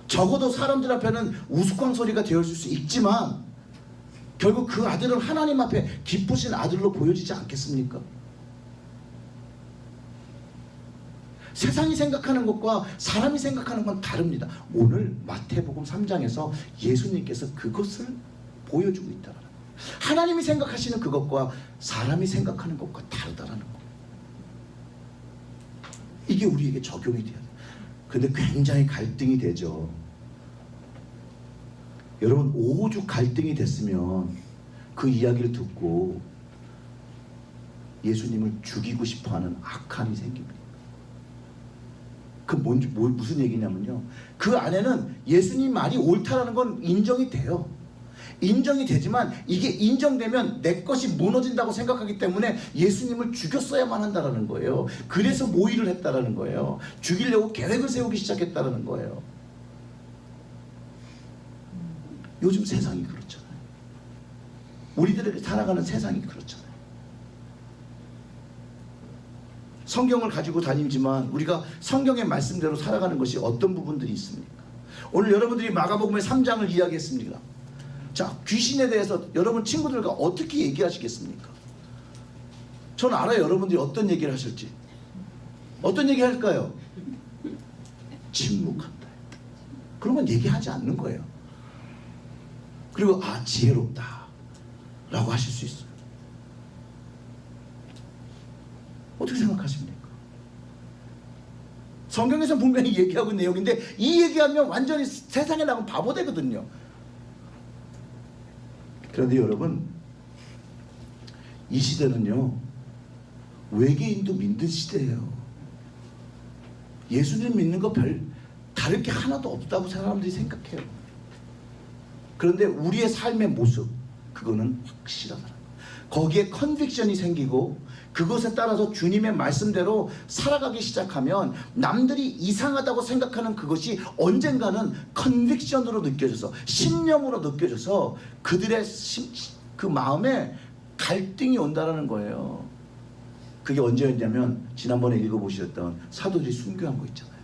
적어도 사람들 앞에는 우스꽝 소리가 되어줄 수 있지만 결국 그 아들은 하나님 앞에 기쁘신 아들로 보여지지 않겠습니까? 세상이 생각하는 것과 사람이 생각하는 건 다릅니다. 오늘 마태복음 3장에서 예수님께서 그것을 보여주고 있다는 거예요. 하나님이 생각하시는 그것과 사람이 생각하는 것과 다르다는 거. 이게 우리에게 적용이 돼야 돼요. 근데 굉장히 갈등이 되죠. 여러분, 오죽 갈등이 됐으면 그 이야기를 듣고 예수님을 죽이고 싶어하는 악함이 생깁니다. 그 무슨 얘기냐면요, 그 안에는 예수님 말이 옳다라는 건 인정이 돼요. 인정이 되지만 이게 인정되면 내 것이 무너진다고 생각하기 때문에 예수님을 죽였어야만 한다는 거예요. 그래서 모의를 했다라는 거예요. 죽이려고 계획을 세우기 시작했다라는 거예요. 요즘 세상이 그렇잖아요. 우리들에게 살아가는 세상이 그렇잖아요. 성경을 가지고 다니지만 우리가 성경의 말씀대로 살아가는 것이 어떤 부분들이 있습니까? 오늘 여러분들이 마가복음의 3장을 이야기했습니다. 자, 귀신에 대해서 여러분 친구들과 어떻게 얘기하시겠습니까? 저는 알아요. 여러분들이 어떤 얘기를 하실지. 어떤 얘기 할까요? 침묵한다. 그러면 얘기하지 않는 거예요. 그리고 지혜롭다 라고 하실 수 있어요. 어떻게 생각하십니까? 성경에서 분명히 얘기하고 있는 내용인데 이 얘기하면 완전히 세상에 나가면 바보 되거든요. 그런데 여러분, 이 시대는요, 외계인도 믿는 시대예요. 예수님 믿는 거 다를 게 하나도 없다고 사람들이 생각해요. 그런데 우리의 삶의 모습, 그거는 확실하다. 거기에 컨빅션이 생기고 그것에 따라서 주님의 말씀대로 살아가기 시작하면 남들이 이상하다고 생각하는 그것이 언젠가는 컨빅션으로 느껴져서, 신념으로 느껴져서 그들의 그 마음에 갈등이 온다는 거예요. 그게 언제였냐면 지난번에 읽어보셨던 사도들이 순교한 거 있잖아요.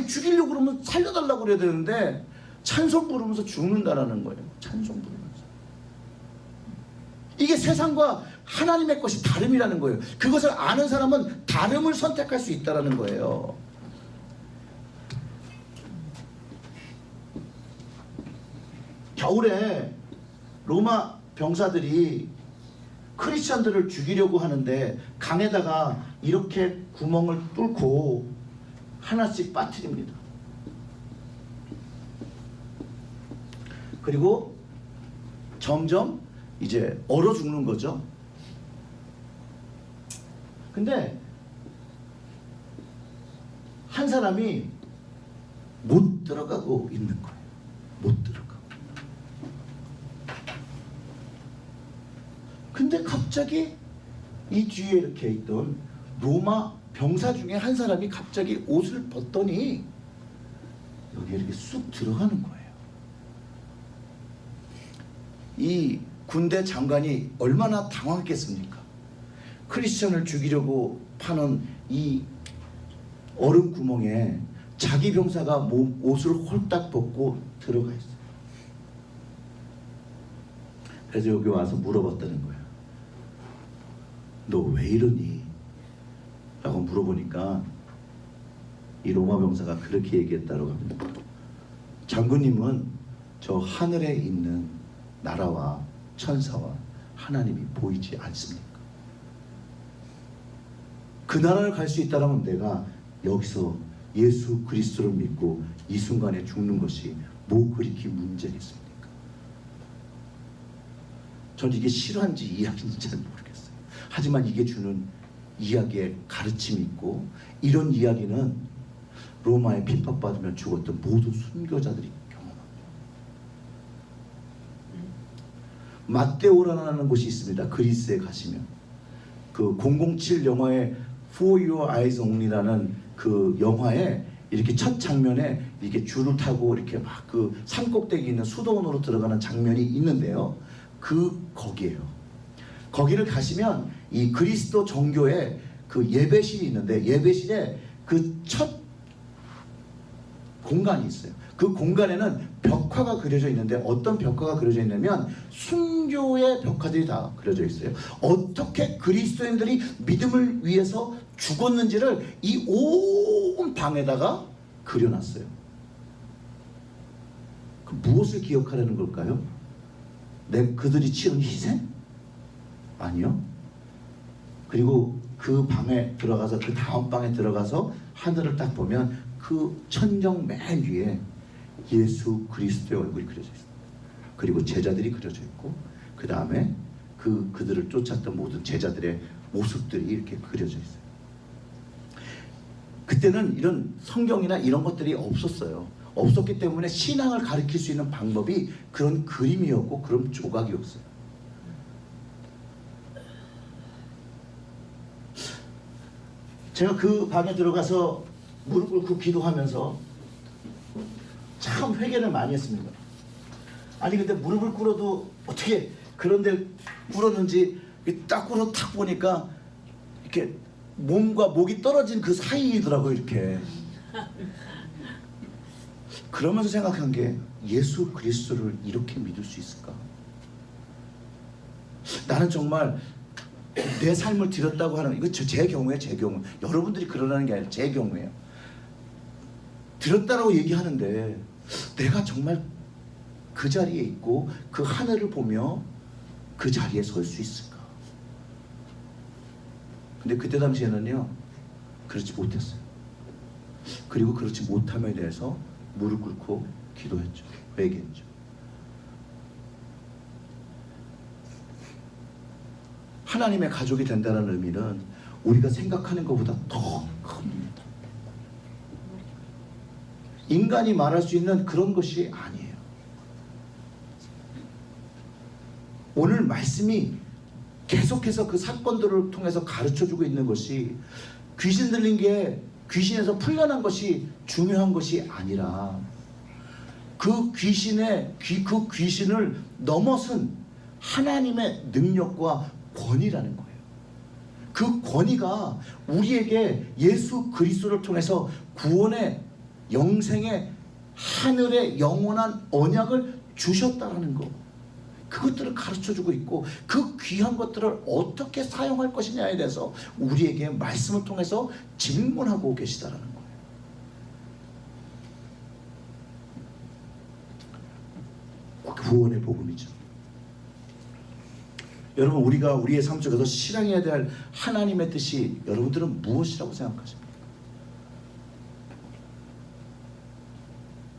죽이려고 그러면 살려달라고 그래야 되는데 찬송 부르면서 죽는다라는 거예요. 찬송 부르면서. 이게 세상과 하나님의 것이 다름이라는 거예요. 그것을 아는 사람은 다름을 선택할 수 있다는 거예요. 겨울에 로마 병사들이 그 크리스천들을 죽이려고 하는데 강에다가 이렇게 구멍을 뚫고 하나씩 빠뜨립니다. 그리고 점점 이제 얼어 죽는 거죠. 근데 한 사람이 못 들어가고 있는 거예요. 못 들어가고. 근데 갑자기 이 뒤에 이렇게 있던 로마 병사 중에 한 사람이 갑자기 옷을 벗더니 여기 이렇게 쑥 들어가는 거예요. 이 군대 장관이 얼마나 당황했겠습니까? 크리스천을 죽이려고 파는 이 얼음 구멍에 자기 병사가 옷을 홀딱 벗고 들어가 있어요. 그래서 여기 와서 물어봤다는 거예요. 너 왜 이러니? 라고 물어보니까 이 로마 병사가 그렇게 얘기했다고 합니다. 장군님은 저 하늘에 있는 나라와 천사와 하나님이 보이지 않습니까? 그 나라를 갈 수 있다면 내가 여기서 예수 그리스도를 믿고 이 순간에 죽는 것이 뭐 그렇게 문제겠습니까? 전 이게 실화인지 이야기인지 잘 모르겠어요. 하지만 이게 주는 이야기의 가르침이 있고, 이런 이야기는 로마에 핍박받으며 죽었던 모든 순교자들이 경험합니다. 마테오라는 곳이 있습니다. 그리스에 가시면 그 007 영화의 For Your Eyes Only라는 그 영화에 이렇게 첫 장면에 이렇게 줄을 타고 이렇게 막 그 산꼭대기 있는 수도원으로 들어가는 장면이 있는데요. 거기에요. 거기를 가시면 이 그리스도 정교의 그 예배실이 있는데, 예배실에 그 첫 공간이 있어요. 그 공간에는 벽화가 그려져 있는데, 어떤 벽화가 그려져 있냐면 순교의 벽화들이 다 그려져 있어요. 어떻게 그리스도인들이 믿음을 위해서 죽었는지를 이 온 방에다가 그려놨어요. 그 무엇을 기억하려는 걸까요? 그들이 치른 희생? 아니요. 그리고 그 방에 들어가서, 그 다음 방에 들어가서 하늘을 딱 보면 그 천정 맨 위에 예수 그리스도의 얼굴이 그려져 있어요. 그리고 제자들이 그려져 있고, 그 다음에 그들을 쫓았던 모든 제자들의 모습들이 이렇게 그려져 있어요. 그때는 이런 성경이나 이런 것들이 없었어요. 없었기 때문에 신앙을 가르칠 수 있는 방법이 그런 그림이었고 그런 조각이었어요. 제가 그 방에 들어가서 무릎 꿇고 기도하면서 참 회개를 많이 했습니다. 아니 근데 무릎을 꿇어도 어떻게 그런데 꿇었는지 딱 꿇어 탁 보니까 이렇게 몸과 목이 떨어진 그 사이이더라고요. 이렇게. 그러면서 생각한 게, 예수 그리스도를 이렇게 믿을 수 있을까? 나는 정말 내 삶을 드렸다고 하는, 이거 제 경우에 제 경우, 여러분들이 그러라는 게 아니라 제 경우예요. 드렸다라고 얘기하는데 내가 정말 그 자리에 있고 그 하늘을 보며 그 자리에 설 수 있을까? 근데 그때 당시에는요, 그렇지 못했어요. 그리고 그렇지 못함에 대해서 무릎 꿇고 기도했죠. 회개했죠. 하나님의 가족이 된다는 의미는 우리가 생각하는 것보다 더 큽니다. 인간이 말할 수 있는 그런 것이 아니에요. 오늘 말씀이 계속해서 그 사건들을 통해서 가르쳐주고 있는 것이, 귀신 들린 게 귀신에서 풀려난 것이 중요한 것이 아니라 그 귀신을 넘어선 하나님의 능력과 권위라는 거예요. 그 권위가 우리에게 예수 그리스도를 통해서 구원의 영생의 하늘의 영원한 언약을 주셨다라는 거, 그것들을 가르쳐주고 있고, 그 귀한 것들을 어떻게 사용할 것이냐에 대해서 우리에게 말씀을 통해서 질문하고 계시다라는 거예요. 구원의 복음이죠. 여러분, 우리가 우리의 삶 속에서 실행해야 될 하나님의 뜻이 여러분들은 무엇이라고 생각하십니까?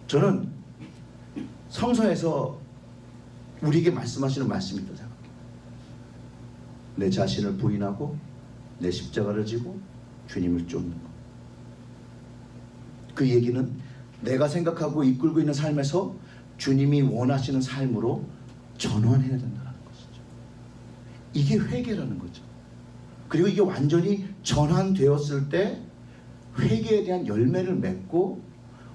저는 성서에서 우리에게 말씀하시는 말씀이 있다고 생각합니다. 내 자신을 부인하고 내 십자가를 지고 주님을 쫓는 것. 그 얘기는 내가 생각하고 이끌고 있는 삶에서 주님이 원하시는 삶으로 전환해야 된다는 것이죠. 이게 회개라는 거죠. 그리고 이게 완전히 전환되었을 때 회개에 대한 열매를 맺고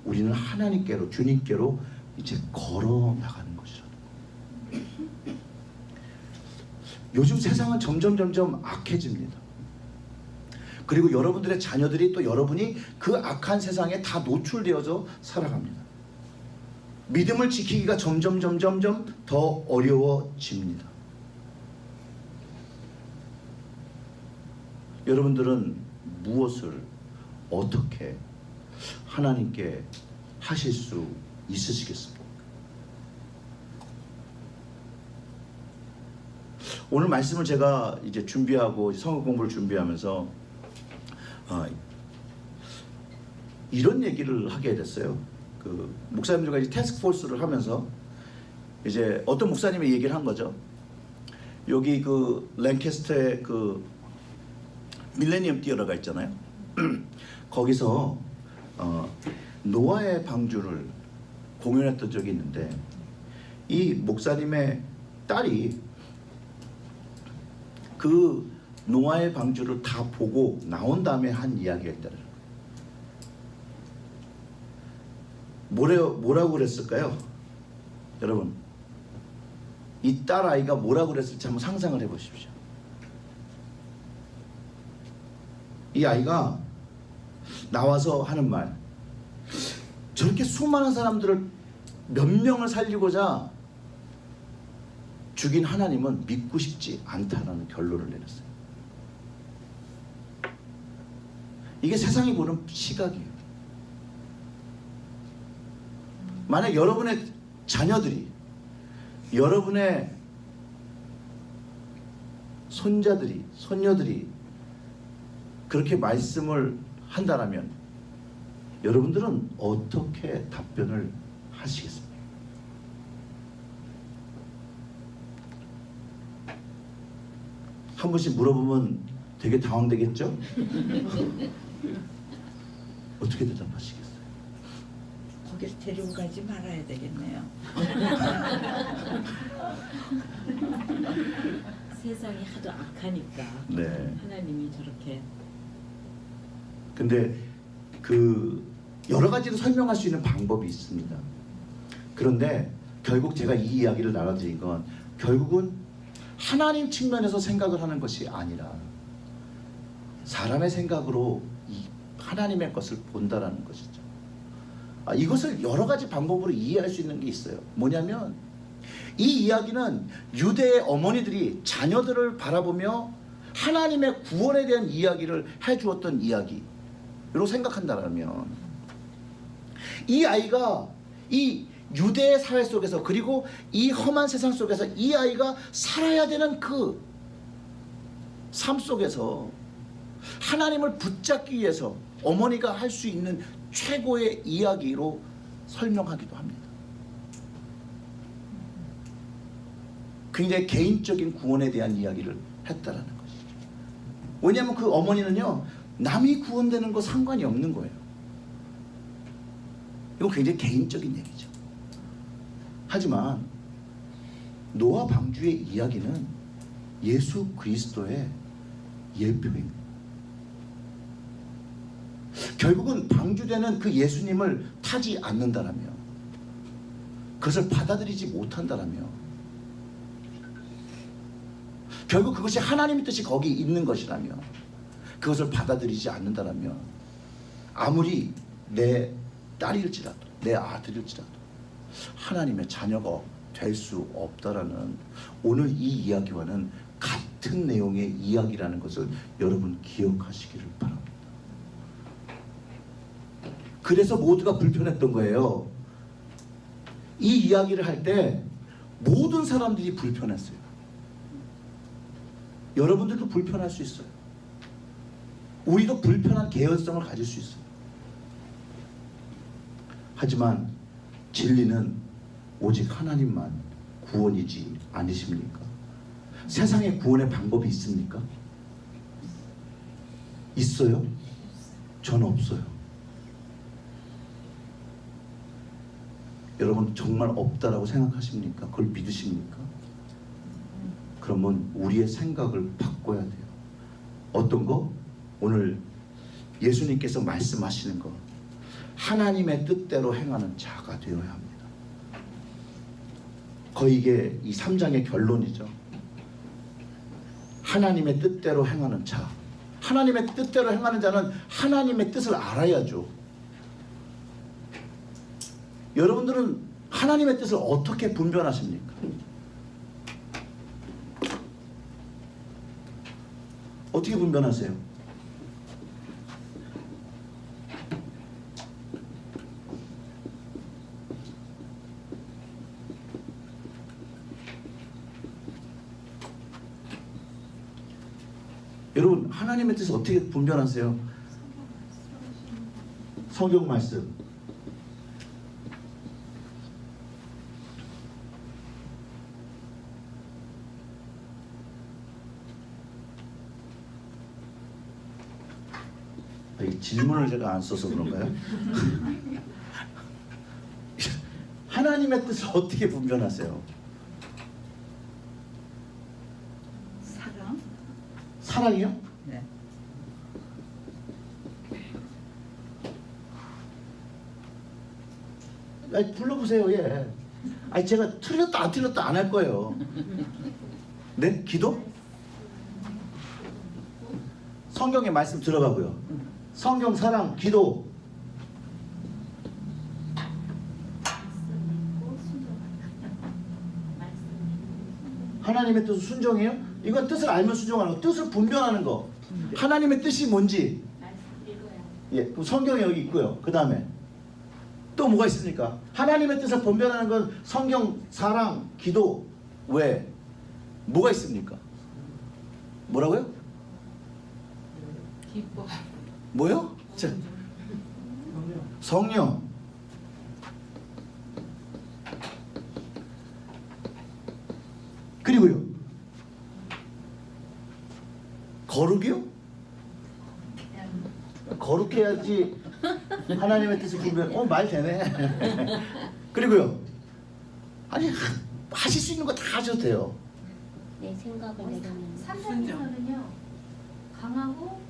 우리는 하나님께로, 주님께로 이제 걸어 나가는 것이라는 거예요. 요즘 세상은 점점 악해집니다. 그리고 여러분들의 자녀들이 또 여러분이 그 악한 세상에 다 노출되어서 살아갑니다. 믿음을 지키기가 점점 더 어려워집니다. 여러분들은 무엇을 어떻게 하나님께 하실 수 있으시겠습니까? 오늘 말씀을 제가 이제 준비하고 성경 공부를 준비하면서 이런 얘기를 하게 됐어요. 그 목사님들과 이제 태스크포스를 하면서 이제 어떤 목사님이 얘기를 한 거죠. 여기 그 랭캐스터의 그 밀레니엄 티어터가 있잖아요. 거기서 노아의 방주를 공연했던 적이 있는데 이 목사님의 딸이 그 노아의 방주를 다 보고 나온 다음에 한 이야기가 있다는 거예요. 뭐라고 그랬을까요? 여러분, 이 딸 아이가 뭐라고 그랬을지 한번 상상을 해보십시오. 이 아이가 나와서 하는 말, 저렇게 수많은 사람들을 몇 명을 살리고자 죽인 하나님은 믿고 싶지 않다라는 결론을 내렸어요. 이게 세상이 보는 시각이에요. 만약 여러분의 자녀들이, 여러분의 손자들이, 손녀들이 그렇게 말씀을 한다라면 여러분들은 어떻게 답변을 하시겠습니까? 한 번씩 물어보면 되게 당황되겠죠? 어떻게 대답하시겠어요? 거기를 데리고 가지 말아야 되겠네요. 세상이 하도 악하니까 네. 하나님이 저렇게. 근데 그 여러 가지로 설명할 수 있는 방법이 있습니다. 그런데 결국 제가 이 이야기를 나눠드린 건 결국은 하나님 측면에서 생각을 하는 것이 아니라 사람의 생각으로 이 하나님의 것을 본다라는 것이죠. 이것을 여러 가지 방법으로 이해할 수 있는 게 있어요. 뭐냐면 이 이야기는 유대의 어머니들이 자녀들을 바라보며 하나님의 구원에 대한 이야기를 해주었던 이야기로 생각한다면 이 아이가 이 유대의 사회 속에서 그리고 이 험한 세상 속에서 이 아이가 살아야 되는 그 삶 속에서 하나님을 붙잡기 위해서 어머니가 할 수 있는 최고의 이야기로 설명하기도 합니다. 굉장히 개인적인 구원에 대한 이야기를 했다라는 것이죠. 왜냐하면 그 어머니는요, 남이 구원되는 거 상관이 없는 거예요. 이건 굉장히 개인적인 얘기죠. 하지만 노아 방주의 이야기는 예수 그리스도의 예표입니다. 결국은 방주되는 그 예수님을 타지 않는다라며, 그것을 받아들이지 못한다라며, 결국 그것이 하나님의 뜻이 거기 있는 것이라며 그것을 받아들이지 않는다라며 아무리 내 딸일지라도 내 아들일지라도 하나님의 자녀가 될 수 없다라는 오늘 이 이야기와는 같은 내용의 이야기라는 것을 여러분 기억하시기를 바랍니다. 그래서 모두가 불편했던 거예요. 이 이야기를 할 때 모든 사람들이 불편했어요. 여러분들도 불편할 수 있어요. 우리도 불편한 개연성을 가질 수 있어요. 하지만 진리는 오직 하나님만 구원이지 아니십니까? 세상에 구원의 방법이 있습니까? 있어요? 저는 없어요. 여러분 정말 없다라고 생각하십니까? 그걸 믿으십니까? 그러면 우리의 생각을 바꿔야 돼요. 어떤 거? 오늘 예수님께서 말씀하시는 거. 하나님의 뜻대로 행하는 자가 되어야 합니다. 거의 이게 이 3장의 결론이죠. 하나님의 뜻대로 행하는 자. 하나님의 뜻대로 행하는 자는 하나님의 뜻을 알아야죠. 여러분들은 하나님의 뜻을 어떻게 분별하십니까? 어떻게 분별하세요? 여러분 하나님의 뜻을 어떻게 분별하세요? 성경 말씀. 질문을 제가 안 써서 그런가요? 하나님의 뜻을 어떻게 분별하세요? 사랑? 사랑이요? 네. 아니, 불러보세요. 예. 아니 제가 틀렸다 안 틀렸다 안 할 거예요. 네? 기도? 성경의 말씀 들어가고요. 성경, 사랑, 기도. 하나님의 뜻을 순종해요? 이건 뜻을 알면 순종하는 거. 뜻을 분별하는 거. 하나님의 뜻이 뭔지. 예, 그럼 성경이 여기 있고요. 그 다음에 또 뭐가 있습니까? 하나님의 뜻을 분별하는 건 성경, 사랑, 기도. 왜? 뭐가 있습니까? 뭐라고요? 기뻐. 뭐요? 자, 성령. 그리고요. 거룩이요? 거룩해야지 하나님의 뜻을 분별. 말 되네. 그리고요. 아니 하실 수 있는 거 다 하셔도 돼요. 내 생각을 내려놓는 3장에서는요 강하고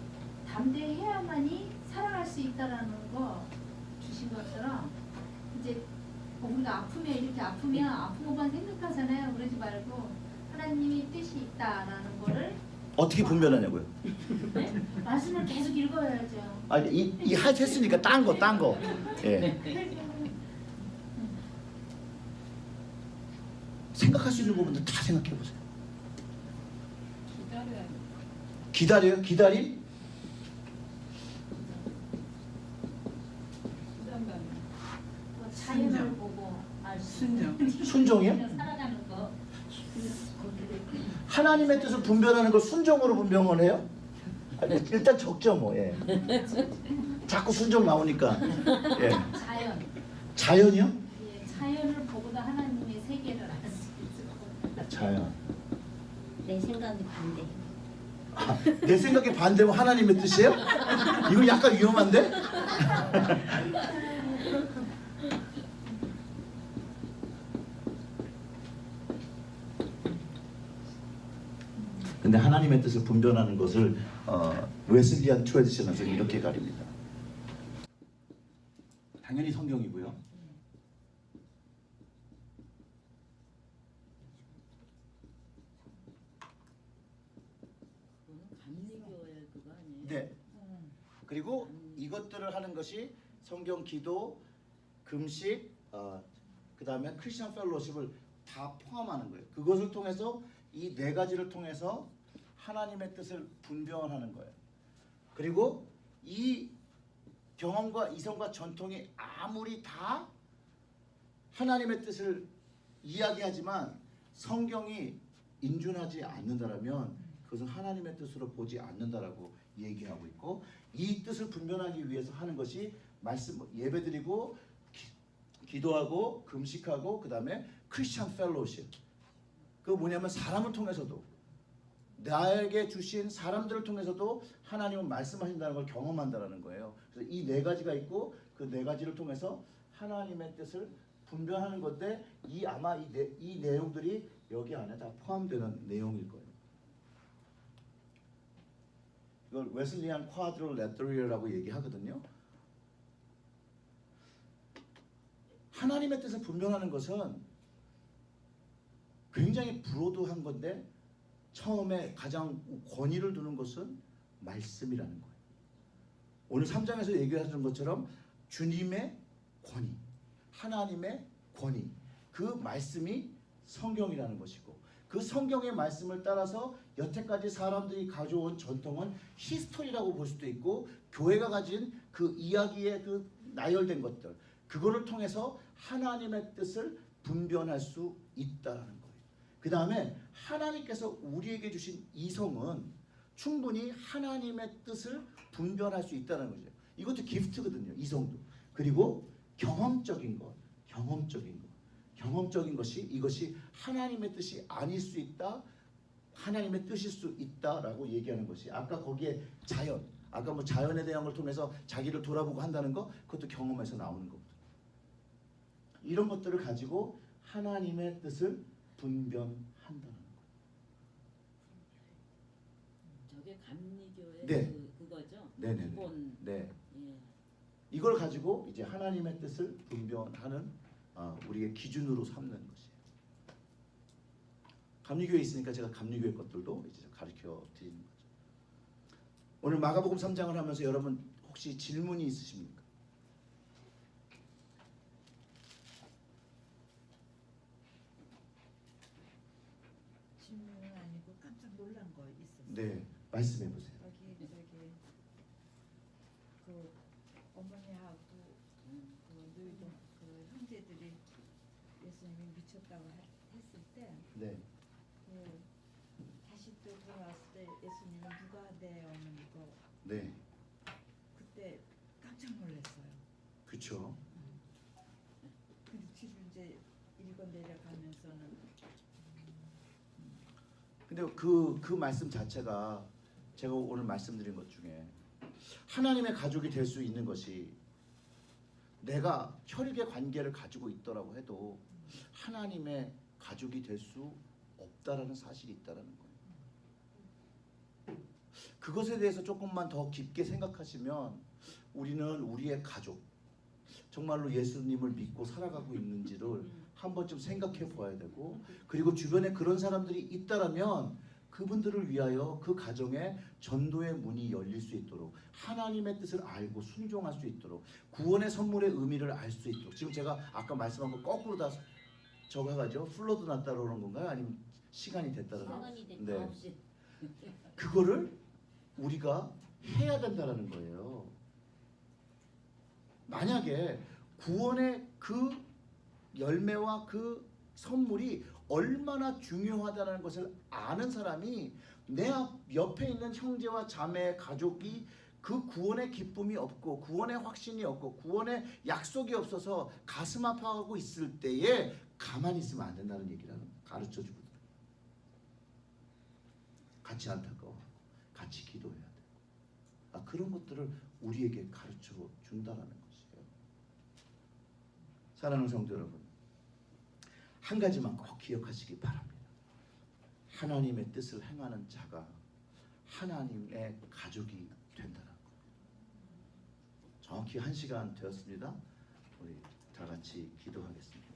담대해야만이 사랑할 수 있다라는 거 주신 것처럼 이제 우리가 아프면 이렇게 아프면 아픈 것만 생각하잖아요. 그러지 말고 하나님의 뜻이 있다라는 거를 어떻게 분별하냐고요? 네? 말씀을 계속 읽어야죠. 아니 이 했으니까 딴 거. 예. 생각할 수 있는 부분들 다 생각해 보세요. 기다려요? 기다림? 자연을 보고 알 수 있는 순종이요? 살아가는 거. 하나님의 뜻을 분별하는 걸 순종으로 분별을 해요? 아니, 일단 적죠 뭐. 예. 자꾸 순종 나오니까. 예. 자연. 자연이요? 예, 자연을 보고도 하나님의 세계를 알 수 있고. 자연. 내 생각이 반대. 아, 내 생각에 반대면 하나님의 뜻이에요? 이거 약간 위험한데? 근데 하나님의 뜻을 분별하는 것을 웨슬리안 트래디션에서 이렇게 가립니다. 당연히 성경이고요. 감리교회 그거 아니에요? 네. 그리고 이것들을 하는 것이 성경, 기도, 금식, 그 다음에 크리스천 펠로십을 다 포함하는 거예요. 그것을 통해서 이 네 가지를 통해서 하나님의 뜻을 분별하는 거예요. 그리고 이 경험과 이성과 전통이 아무리 다 하나님의 뜻을 이야기하지만 성경이 인준하지 않는다면 그것은 하나님의 뜻으로 보지 않는다라고 얘기하고 있고, 이 뜻을 분별하기 위해서 하는 것이 말씀 예배드리고 기도하고 금식하고 그 다음에 크리스천 펠로우십. 그 뭐냐면 사람을 통해서도, 나에게 주신 사람들을 통해서도 하나님은 말씀하신다는 걸 경험한다는 거예요. 그래서 이 네 가지가 있고 그 네 가지를 통해서 하나님의 뜻을 분별하는 건데, 아마 이 내용들이 여기 안에 다 포함되는 내용일 거예요. 이걸 웨슬리안 쿼드릴레터리라고 얘기하거든요. 하나님의 뜻을 분별하는 것은 굉장히 브로드한 건데, 처음에 가장 권위를 두는 것은 말씀이라는 거예요. 오늘 3장에서 얘기하는 것처럼 주님의 권위, 하나님의 권위, 그 말씀이 성경이라는 것이고, 그 성경의 말씀을 따라서 여태까지 사람들이 가져온 전통은 히스토리라고 볼 수도 있고, 교회가 가진 그 이야기의 그 나열된 것들, 그거를 통해서 하나님의 뜻을 분별할 수 있다라는 거예요. 그 다음에 하나님께서 우리에게 주신 이성은 충분히 하나님의 뜻을 분별할 수 있다는 거죠. 이것도 기프트거든요. 이성도. 그리고 경험적인 것이 이것이 하나님의 뜻이 아닐 수 있다, 하나님의 뜻일 수 있다라고 얘기하는 것이, 아까 거기에 아까 뭐 자연에 대한 걸 통해서 자기를 돌아보고 한다는 거, 그것도 경험에서 나오는 거거든요. 이런 것들을 가지고 하나님의 뜻을 분별한다는 거예요. 저게 감리교의 네. 그거죠? 네네. 기본. 네. 예. 이걸 가지고 이제 하나님의 뜻을 분별하는 우리의 기준으로 삼는 것이에요. 감리교에 있으니까 제가 감리교의 것들도 이제 가르쳐 드리는 거죠. 오늘 마가복음 3장을 하면서 여러분 혹시 질문이 있으십니까? 질문은 아니고 깜짝 놀란 거 있었어요. 네, 말씀해 보세요. 여기 그 어머니하고 그 노이동 그 형제들이 예수님이 미쳤다고 했을 때, 네, 다시 또 돌아왔을 때 예수님은 누가 내 어머니고, 네, 그때 깜짝 놀랐어요. 그렇죠. 근데 뒤로 이제 읽어 내려가면서는 근데 그 말씀 자체가 제가 오늘 말씀드린 것 중에 하나님의 가족이 될 수 있는 것이, 내가 혈육의 관계를 가지고 있더라고 해도 하나님의 가족이 될 수 없다라는 사실이 있다라는 거예요. 그것에 대해서 조금만 더 깊게 생각하시면 우리는 우리의 가족, 정말로 예수님을 믿고 살아가고 있는지를 한 번쯤 생각해 보아야 되고, 그리고 주변에 그런 사람들이 있다라면 그분들을 위하여 그 가정에 전도의 문이 열릴 수 있도록, 하나님의 뜻을 알고 순종할 수 있도록, 구원의 선물의 의미를 알 수 있도록. 지금 제가 아까 말씀한 거 거꾸로 다 적어가지고 플러드 났다 그러는 건가요? 아니면 시간이 됐다는 건가요? 시간이 됐다. 네. 그거를 우리가 해야 된다는 거예요. 만약에 구원의 그 열매와 그 선물이 얼마나 중요하다는 것을 아는 사람이, 내 옆에 있는 형제와 자매, 가족이 그 구원의 기쁨이 없고 구원의 확신이 없고 구원의 약속이 없어서 가슴 아파하고 있을 때에 가만히 있으면 안 된다는 얘기를 가르쳐 주거든요. 같이 안타까워하고 같이 기도해야 돼요. 그런 것들을 우리에게 가르쳐 준다는 것이에요. 사랑하는 성도 여러분, 한 가지만 꼭 기억하시기 바랍니다. 하나님의 뜻을 행하는 자가 하나님의 가족이 된다는 거예요. 정확히 1시간 되었습니다. 우리 다 같이 기도하겠습니다.